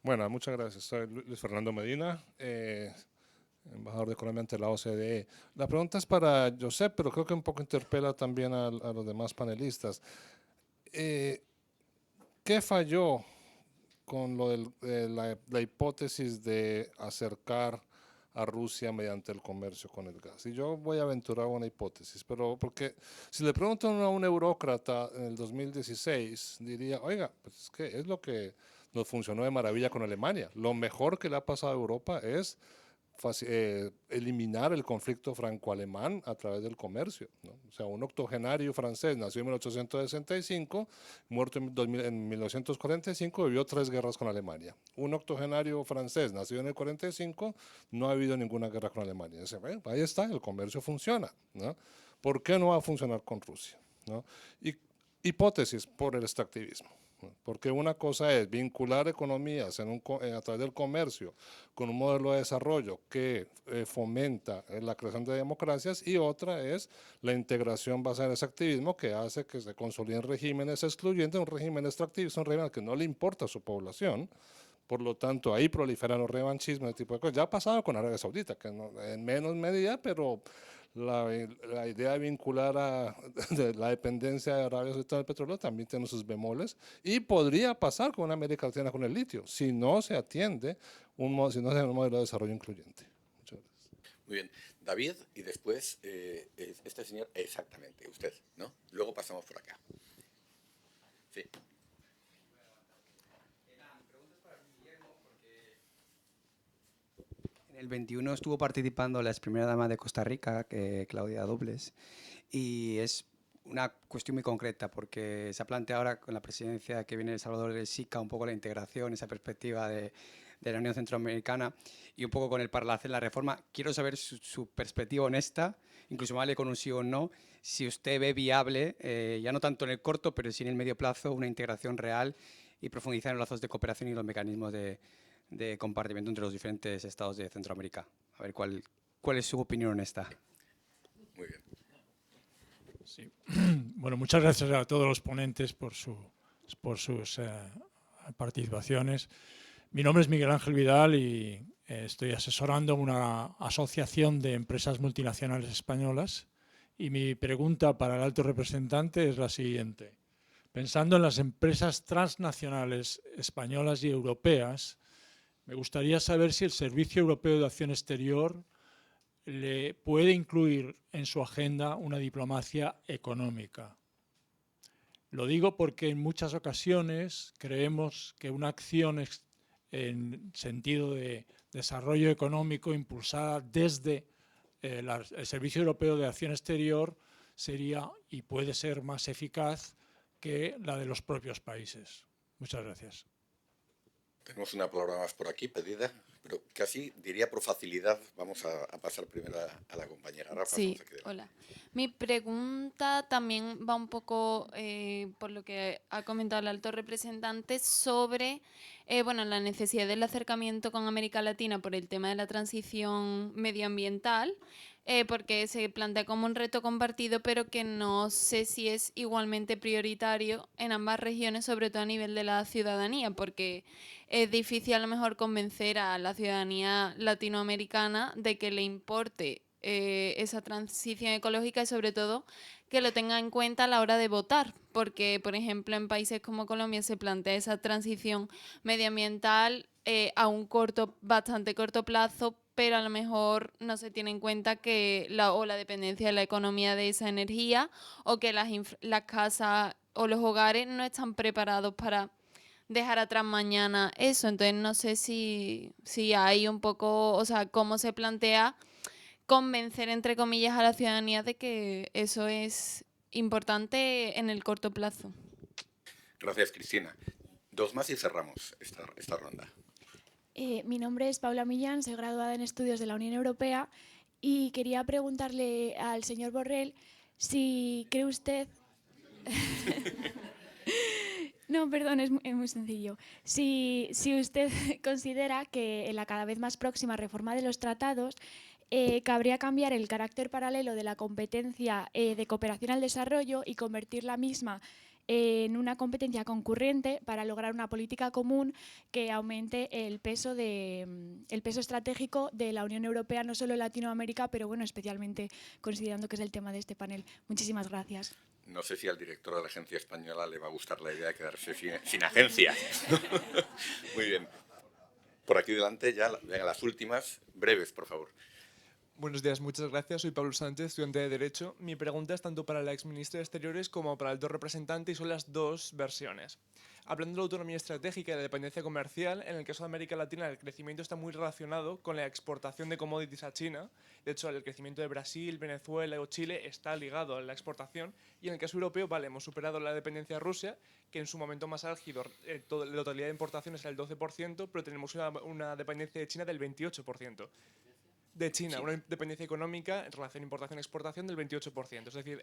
Bueno, muchas gracias. Soy Luis Fernando Medina, embajador de Colombia ante la OCDE. La pregunta es para Josep, pero creo que un poco interpela también a los demás panelistas. ¿Qué falló con lo de la hipótesis de acercar a Rusia mediante el comercio con el gas? Y yo voy a aventurar una hipótesis, pero porque si le preguntan a un eurócrata en el 2016, diría, oiga, pues es que es lo que nos funcionó de maravilla con Alemania. Lo mejor que le ha pasado a Europa es eliminar el conflicto franco-alemán a través del comercio, ¿no? O sea, un octogenario francés nació en 1865, muerto en 1945, vivió 3 guerras con Alemania. Un octogenario francés nacido en el 45, no ha habido ninguna guerra con Alemania. Dice, bueno, ahí está, el comercio funciona, ¿no? ¿Por qué no va a funcionar con Rusia, ¿no? Y hipótesis por el extractivismo. Porque una cosa es vincular economías a través del comercio con un modelo de desarrollo que fomenta la creación de democracias, y otra es la integración basada en ese activismo que hace que se consoliden regímenes excluyentes, un régimen extractivista, un régimen que no le importa a su población. Por lo tanto, ahí proliferan los revanchismos, ese tipo de cosas. Ya ha pasado con Arabia Saudita, que en menos medida, pero la idea de vincular de la dependencia de Arabia Saudita del petróleo también tiene sus bemoles, y podría pasar con América Latina con el litio, si no se atiende un modelo de desarrollo incluyente. Muchas gracias. Muy bien. David, y después este señor, exactamente, usted, ¿no? Luego pasamos por acá. Sí. El 21 estuvo participando la ex primera dama de Costa Rica, Claudia Dobles, y es una cuestión muy concreta porque se ha planteado ahora con la presidencia que viene de El Salvador del SICA un poco la integración, esa perspectiva de la Unión Centroamericana, y un poco con el para hacer la reforma. Quiero saber su perspectiva honesta, incluso vale con un sí o no, si usted ve viable, ya no tanto en el corto, pero sí en el medio plazo, una integración real y profundizar en los lazos de cooperación y los mecanismos de compartimiento entre los diferentes estados de Centroamérica. A ver, ¿cuál es su opinión honesta? Muy bien. Sí. Bueno, muchas gracias a todos los ponentes por sus participaciones. Mi nombre es Miguel Ángel Vidal y estoy asesorando una asociación de empresas multinacionales españolas, y mi pregunta para el alto representante es la siguiente. Pensando en las empresas transnacionales españolas y europeas, me gustaría saber si el Servicio Europeo de Acción Exterior le puede incluir en su agenda una diplomacia económica. Lo digo porque en muchas ocasiones creemos que una acción en sentido de desarrollo económico impulsada desde el Servicio Europeo de Acción Exterior sería y puede ser más eficaz que la de los propios países. Muchas gracias. Tenemos una palabra más por aquí pedida, pero casi diría por facilidad vamos a pasar primero a la compañera. Rafa, sí, hola. Mi pregunta también va un poco por lo que ha comentado el alto representante sobre bueno, la necesidad del acercamiento con América Latina por el tema de la transición medioambiental, porque se plantea como un reto compartido, pero que no sé si es igualmente prioritario en ambas regiones, sobre todo a nivel de la ciudadanía, porque es difícil a lo mejor convencer a la ciudadanía latinoamericana de que le importe esa transición ecológica y sobre todo que lo tenga en cuenta a la hora de votar, porque por ejemplo en países como Colombia se plantea esa transición medioambiental a un bastante corto plazo, pero a lo mejor no se tiene en cuenta que la dependencia de la economía de esa energía o que las casas o los hogares no están preparados para dejar atrás mañana eso. Entonces no sé si hay un poco, o sea, cómo se plantea convencer, entre comillas, a la ciudadanía de que eso es importante en el corto plazo. Gracias, Cristina. Dos más y cerramos esta ronda. Mi nombre es Paula Millán, soy graduada en Estudios de la Unión Europea y quería preguntarle al señor Borrell si cree usted... No, perdón, es muy sencillo. Si usted considera que en la cada vez más próxima reforma de los tratados cabría cambiar el carácter paralelo de la competencia de cooperación al desarrollo y convertir la misma en una competencia concurrente para lograr una política común que aumente el peso estratégico de la Unión Europea, no solo en Latinoamérica, pero bueno, especialmente considerando que es el tema de este panel. Muchísimas gracias. No sé si al director de la Agencia Española le va a gustar la idea de quedarse sin agencia. Muy bien. Por aquí delante ya, venga, las últimas, breves, por favor. Buenos días, muchas gracias. Soy Pablo Sánchez, estudiante de Derecho. Mi pregunta es tanto para la exministra de Exteriores como para el alto representante y son las dos versiones. Hablando de la autonomía estratégica y la dependencia comercial, en el caso de América Latina el crecimiento está muy relacionado con la exportación de commodities a China. De hecho, el crecimiento de Brasil, Venezuela o Chile está ligado a la exportación. Y en el caso europeo, vale, hemos superado la dependencia de Rusia, que en su momento más álgido la totalidad de importaciones era el 12%, pero tenemos una dependencia de China del 28%. De China, una dependencia económica en relación a importación-exportación del 28%. Es decir,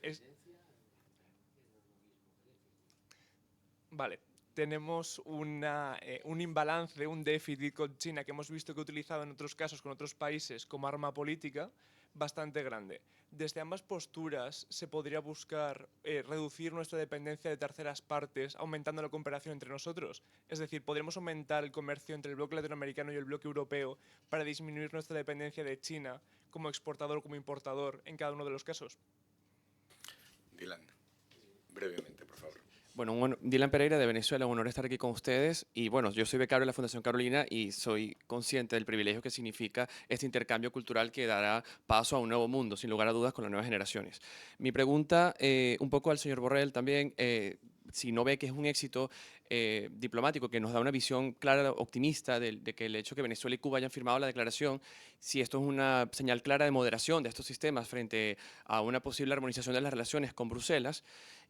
Vale, tenemos un imbalance, un déficit con China que hemos visto que he utilizado en otros casos con otros países como arma política bastante grande. Desde ambas posturas se podría buscar reducir nuestra dependencia de terceras partes aumentando la cooperación entre nosotros. Es decir, podremos aumentar el comercio entre el bloque latinoamericano y el bloque europeo para disminuir nuestra dependencia de China como exportador o como importador en cada uno de los casos. Dylan, brevemente, por favor. Bueno, Dylan Pereira de Venezuela, un honor estar aquí con ustedes. Y bueno, yo soy becario de la Fundación Carolina y soy consciente del privilegio que significa este intercambio cultural que dará paso a un nuevo mundo, sin lugar a dudas, con las nuevas generaciones. Mi pregunta, un poco al señor Borrell también, si no ve que es un éxito diplomático que nos da una visión clara, optimista de que el hecho de que Venezuela y Cuba hayan firmado la declaración, si esto es una señal clara de moderación de estos sistemas frente a una posible armonización de las relaciones con Bruselas.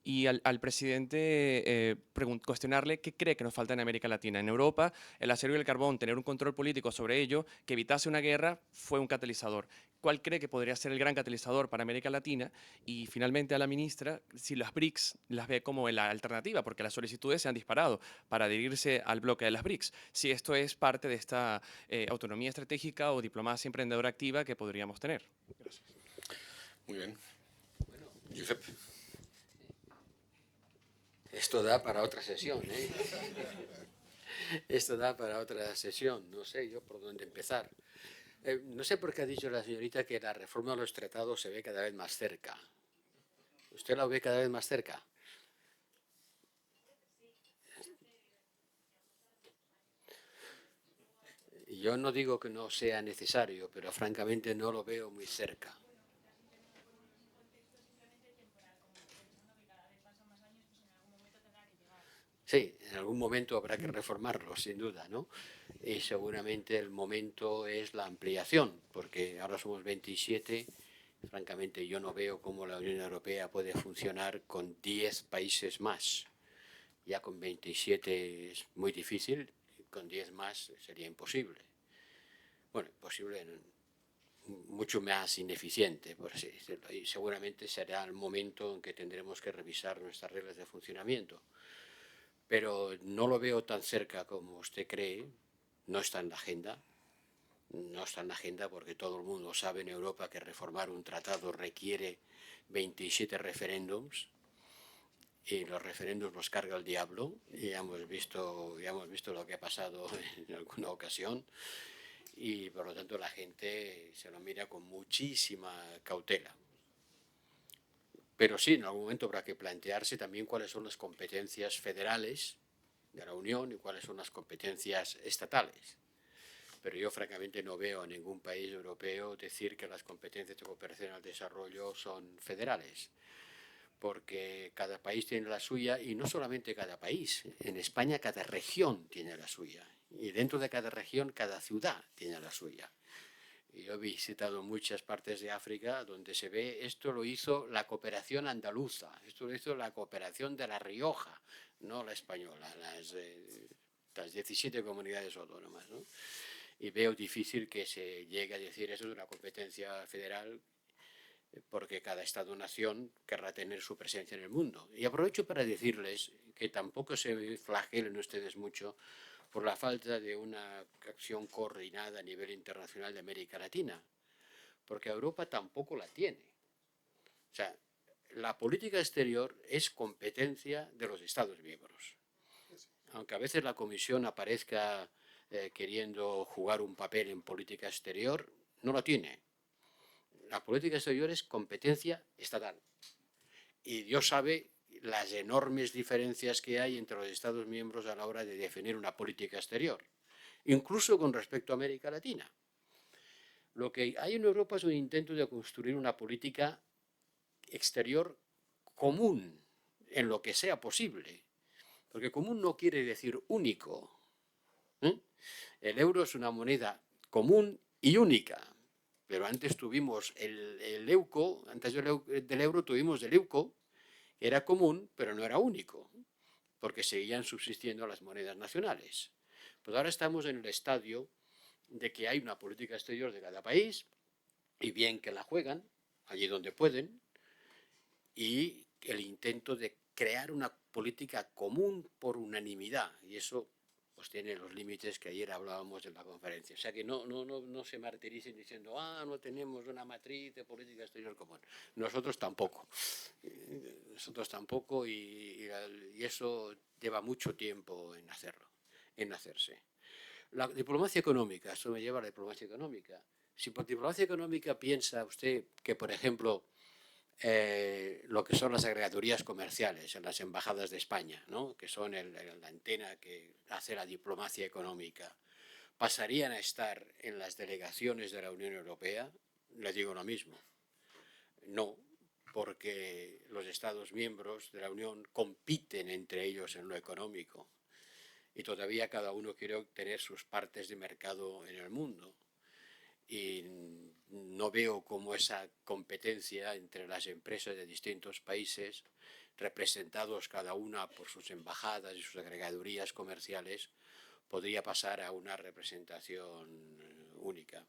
Y al presidente cuestionarle qué cree que nos falta en América Latina. En Europa, el acero y el carbón, tener un control político sobre ello que evitase una guerra fue un catalizador. ¿Cuál cree que podría ser el gran catalizador para América Latina? Y finalmente a la ministra, si las BRICS las ve como la alternativa, porque las solicitudes se han disparado para adherirse al bloque de las BRICS. Si esto es parte de esta autonomía estratégica o diplomacia emprendedora activa que podríamos tener. Gracias. Muy bien. Bueno, Josep. Esto da para otra sesión, ¿eh? Esto da para otra sesión. No sé yo por dónde empezar. No sé por qué ha dicho la señorita que la reforma de los tratados se ve cada vez más cerca. ¿Usted la ve cada vez más cerca? Yo no digo que no sea necesario, pero francamente no lo veo muy cerca. Sí, en algún momento habrá que reformarlo, sin duda, ¿no? Y seguramente el momento es la ampliación, porque ahora somos 27. Francamente, yo no veo cómo la Unión Europea puede funcionar con 10 países más. Ya con 27 es muy difícil, con 10 más sería imposible. Bueno, imposible, mucho más ineficiente, por así decirlo. Y seguramente será el momento en que tendremos que revisar nuestras reglas de funcionamiento. Pero no lo veo tan cerca como usted cree, no está en la agenda. No está en la agenda porque todo el mundo sabe en Europa que reformar un tratado requiere 27 referéndums y los referéndums los carga el diablo. Y ya hemos visto lo que ha pasado en alguna ocasión. y por lo tanto la gente se lo mira con muchísima cautela. Pero sí, en algún momento habrá que plantearse también cuáles son las competencias federales de la Unión y cuáles son las competencias estatales. Pero yo francamente no veo a ningún país europeo decir que las competencias de cooperación al desarrollo son federales, porque cada país tiene la suya, y no solamente cada país. En España cada región tiene la suya, y dentro de cada región cada ciudad tiene la suya. Yo he visitado muchas partes de África donde se ve, esto lo hizo la cooperación andaluza, esto lo hizo la cooperación de La Rioja, no la española, las 17 comunidades autónomas, ¿no? Y veo difícil que se llegue a decir eso es una competencia federal, porque cada Estado-nación querrá tener su presencia en el mundo. Y aprovecho para decirles que tampoco se flagelen ustedes mucho por la falta de una acción coordinada a nivel internacional de América Latina, porque Europa tampoco la tiene. O sea, la política exterior es competencia de los Estados miembros. Aunque a veces la Comisión aparezca queriendo jugar un papel en política exterior, no lo tiene. La política exterior es competencia estatal. Y Dios sabe las enormes diferencias que hay entre los Estados miembros a la hora de definir una política exterior, incluso con respecto a América Latina. Lo que hay en Europa es un intento de construir una política exterior común, en lo que sea posible, porque común no quiere decir único. El euro es una moneda común y única, pero antes tuvimos el EUCO, antes del euro tuvimos el EUCO, que era común, pero no era único, porque seguían subsistiendo las monedas nacionales. Pues ahora estamos en el estadio de que hay una política exterior de cada país, y bien que la juegan, allí donde pueden, y el intento de crear una política común por unanimidad, y eso pues tiene los límites que ayer hablábamos en la conferencia. O sea que no se martiricen diciendo, no tenemos una matriz de política exterior común. Nosotros tampoco. Nosotros tampoco, y eso lleva mucho tiempo en hacerse. La diplomacia económica, eso me lleva a la diplomacia económica. Si por diplomacia económica piensa usted que, por ejemplo, lo que son las agregadurías comerciales en las embajadas de España, ¿no? Que son la antena que hace la diplomacia económica, pasarían a estar en las delegaciones de la Unión Europea, le digo lo mismo. No, porque los Estados miembros de la Unión compiten entre ellos en lo económico, y todavía cada uno quiere obtener sus partes de mercado en el mundo. Y no veo cómo esa competencia entre las empresas de distintos países, representados cada una por sus embajadas y sus agregadurías comerciales, podría pasar a una representación única.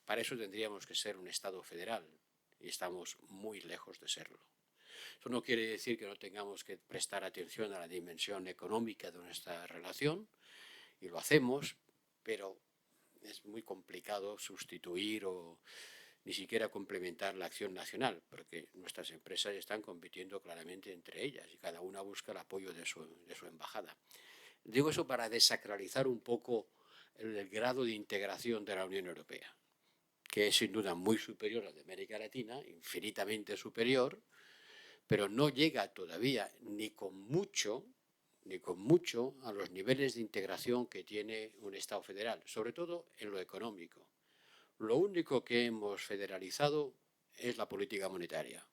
Para eso tendríamos que ser un Estado federal, y estamos muy lejos de serlo. Eso no quiere decir que no tengamos que prestar atención a la dimensión económica de nuestra relación, y lo hacemos, pero es muy complicado sustituir o ni siquiera complementar la acción nacional, porque nuestras empresas están compitiendo claramente entre ellas y cada una busca el apoyo de su embajada. Digo eso para desacralizar un poco el grado de integración de la Unión Europea, que es sin duda muy superior al de América Latina, infinitamente superior, pero no llega todavía ni con mucho a los niveles de integración que tiene un Estado federal, sobre todo en lo económico. Lo único que hemos federalizado es la política monetaria,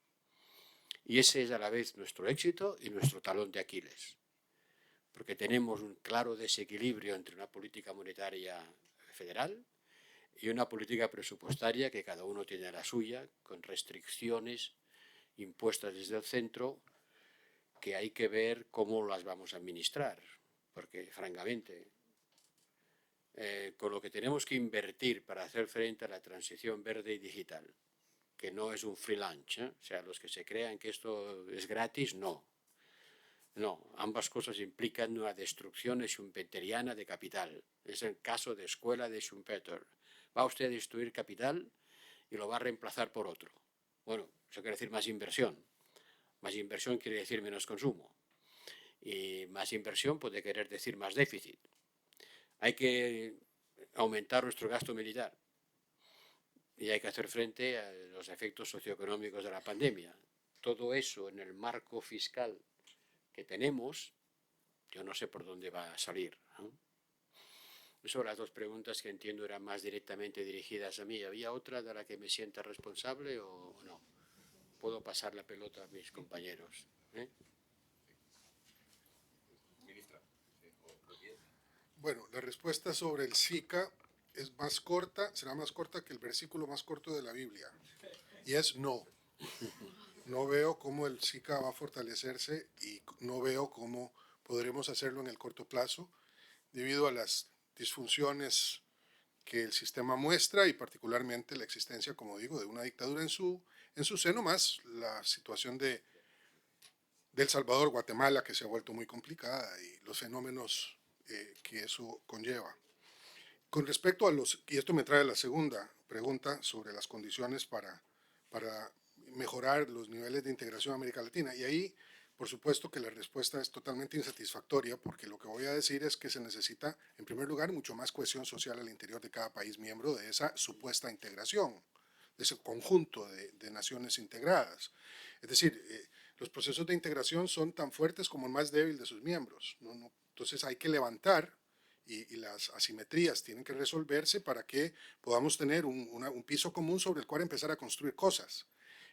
y ese es a la vez nuestro éxito y nuestro talón de Aquiles, porque tenemos un claro desequilibrio entre una política monetaria federal y una política presupuestaria que cada uno tiene la suya, con restricciones impuestas desde el centro, que hay que ver cómo las vamos a administrar, porque francamente, con lo que tenemos que invertir para hacer frente a la transición verde y digital, que no es un free lunch, o sea, los que se crean que esto es gratis, no, ambas cosas implican una destrucción schumpeteriana de capital. Es el caso de escuela de Schumpeter. Va usted a destruir capital y lo va a reemplazar por otro. Bueno, eso quiere decir más inversión. Más inversión quiere decir menos consumo, y más inversión puede querer decir más déficit. Hay que aumentar nuestro gasto militar. Y hay que hacer frente a los efectos socioeconómicos de la pandemia. Todo eso en el marco fiscal que tenemos, yo no sé por dónde va a salir, ¿no? Esas son las dos preguntas que entiendo eran más directamente dirigidas a mí. ¿Había otra de la que me sienta responsable o no? Puedo pasar la pelota a mis compañeros, ¿eh? Bueno, la respuesta sobre el Zika es más corta, será más corta que el versículo más corto de la Biblia. Y es no. No veo cómo el Zika va a fortalecerse y no veo cómo podremos hacerlo en el corto plazo debido a las disfunciones que el sistema muestra y particularmente la existencia, como digo, de una dictadura en su seno, más la situación de El Salvador, Guatemala, que se ha vuelto muy complicada y los fenómenos que eso conlleva. Con respecto a y esto me trae a la segunda pregunta sobre las condiciones para mejorar los niveles de integración a América Latina. Y ahí, por supuesto que la respuesta es totalmente insatisfactoria, porque lo que voy a decir es que se necesita, en primer lugar, mucho más cohesión social al interior de cada país miembro de esa supuesta integración, de ese conjunto de naciones integradas. Es decir, los procesos de integración son tan fuertes como el más débil de sus miembros. Entonces hay que levantar y las asimetrías tienen que resolverse para que podamos tener un piso común sobre el cual empezar a construir cosas.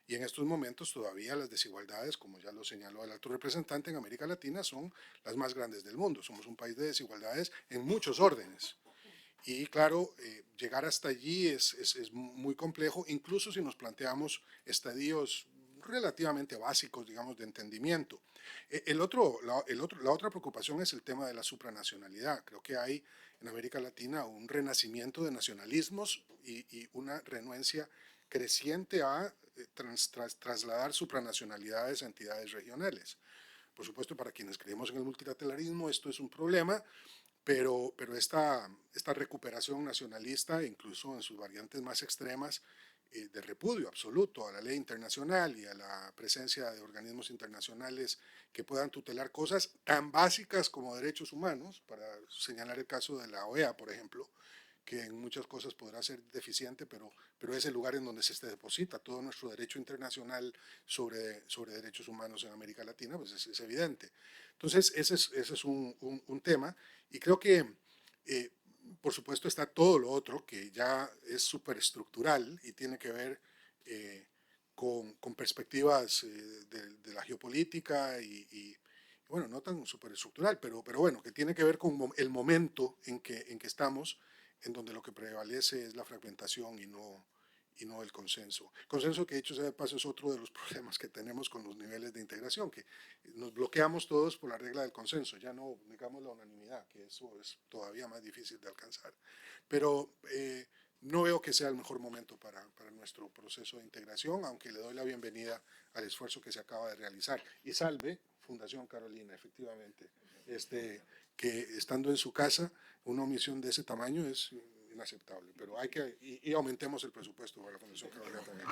Y en estos momentos todavía las desigualdades, como ya lo señaló el alto representante en América Latina, son las más grandes del mundo. Somos un país de desigualdades en muchos órdenes. Y claro, llegar hasta allí es muy complejo, incluso si nos planteamos estadios relativamente básicos, digamos, de entendimiento. La otra preocupación es el tema de la supranacionalidad. Creo que hay en América Latina un renacimiento de nacionalismos y una renuencia creciente a trasladar supranacionalidades a entidades regionales. Por supuesto, para quienes creemos en el multilateralismo esto es un problema, pero esta recuperación nacionalista, incluso en sus variantes más extremas, de repudio absoluto a la ley internacional y a la presencia de organismos internacionales que puedan tutelar cosas tan básicas como derechos humanos, para señalar el caso de la OEA, por ejemplo, que en muchas cosas podrá ser deficiente, pero es el lugar en donde se deposita todo nuestro derecho internacional sobre derechos humanos en América Latina, pues es evidente. Entonces, ese es un tema, y creo que por supuesto está todo lo otro que ya es superestructural y tiene que ver con perspectivas de la geopolítica y bueno, no tan superestructural, pero bueno, que tiene que ver con el momento en que estamos, en donde lo que prevalece es la fragmentación y no el consenso. Consenso que, dicho sea de paso, es otro de los problemas que tenemos con los niveles de integración, que nos bloqueamos todos por la regla del consenso, ya no digamos la unanimidad, que eso es todavía más difícil de alcanzar. Pero no veo que sea el mejor momento para nuestro proceso de integración, aunque le doy la bienvenida al esfuerzo que se acaba de realizar. Y salve Fundación Carolina, efectivamente, que estando en su casa, una omisión de ese tamaño es inaceptable, pero hay que, y aumentemos el presupuesto para la Fundación Carolina también.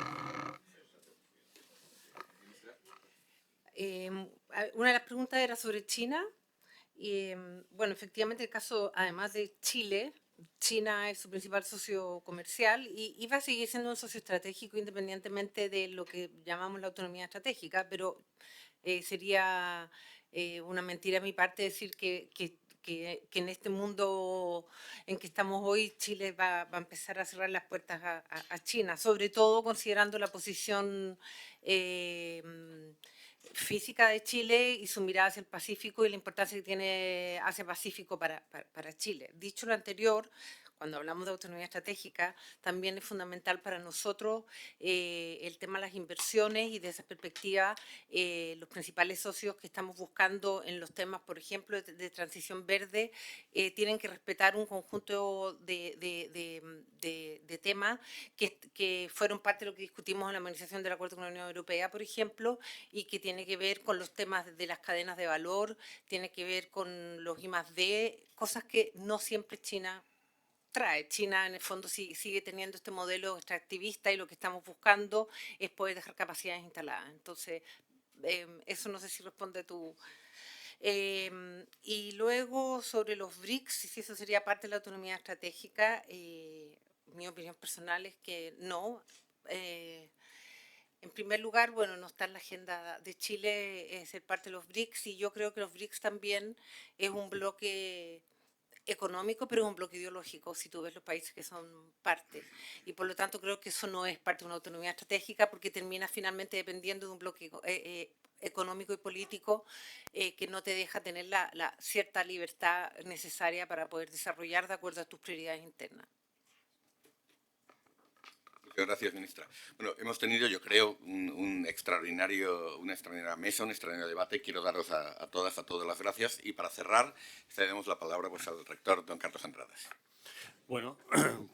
Una de las preguntas era sobre China. Bueno, efectivamente el caso, además de Chile, China es su principal socio comercial y va a seguir siendo un socio estratégico independientemente de lo que llamamos la autonomía estratégica, pero sería una mentira de mi parte decir que en este mundo en que estamos hoy, Chile va a empezar a cerrar las puertas a China, sobre todo considerando la posición física de Chile y su mirada hacia el Pacífico y la importancia que tiene Asia-Pacífico para Chile. Dicho lo anterior, cuando hablamos de autonomía estratégica, también es fundamental para nosotros el tema de las inversiones y de esa perspectiva los principales socios que estamos buscando en los temas, por ejemplo, de transición verde, tienen que respetar un conjunto de temas que fueron parte de lo que discutimos en la Organización del Acuerdo con la Unión Europea, por ejemplo, y que tiene que ver con los temas de las cadenas de valor, tiene que ver con los I+D, cosas que no siempre China trae. China en el fondo sigue teniendo este modelo extractivista y lo que estamos buscando es poder dejar capacidades instaladas. Entonces, eso no sé si responde a tu... Y luego sobre los BRICS, si eso sería parte de la autonomía estratégica, mi opinión personal es que no. En primer lugar, bueno, no está en la agenda de Chile ser parte de los BRICS, y yo creo que los BRICS también es un bloque económico, pero es un bloque ideológico, si tú ves los países que son parte. Y por lo tanto creo que eso no es parte de una autonomía estratégica, porque termina finalmente dependiendo de un bloque económico y político que no te deja tener la cierta libertad necesaria para poder desarrollar de acuerdo a tus prioridades internas. Muchas gracias, ministra. Bueno, hemos tenido, yo creo, una extraordinaria mesa, un extraordinario debate. Quiero daros a todas las gracias. Y para cerrar, cedemos la palabra pues, al rector, don Carlos Andradas. Bueno,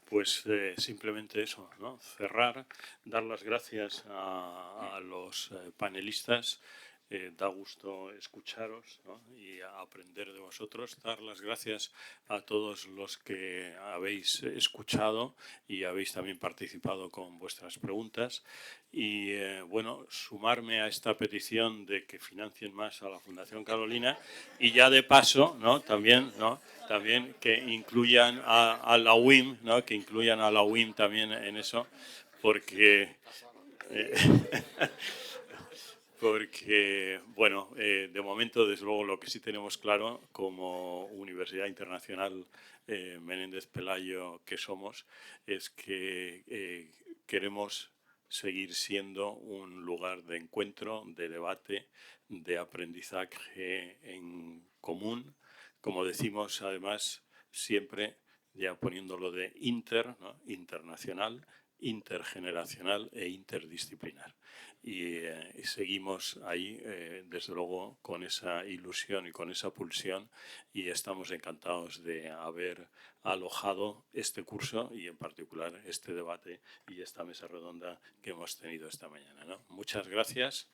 pues simplemente eso, ¿no? Cerrar, dar las gracias a los panelistas. Da gusto escucharos, ¿no? Y aprender de vosotros. Dar las gracias a todos los que habéis escuchado y habéis también participado con vuestras preguntas. Y bueno, sumarme a esta petición de que financien más a la Fundación Carolina y ya de paso, ¿no? También que incluyan a la UIM, ¿no? Que incluyan a la UIM también en eso, porque porque, bueno, de momento, desde luego, lo que sí tenemos claro como Universidad Internacional Menéndez Pelayo que somos es que queremos seguir siendo un lugar de encuentro, de debate, de aprendizaje en común. Como decimos, además, siempre ya poniéndolo de ¿no? Internacional, intergeneracional e interdisciplinar. Y seguimos ahí, desde luego, con esa ilusión y con esa pulsión, y estamos encantados de haber alojado este curso y, en particular, este debate y esta mesa redonda que hemos tenido esta mañana, ¿no? Muchas gracias.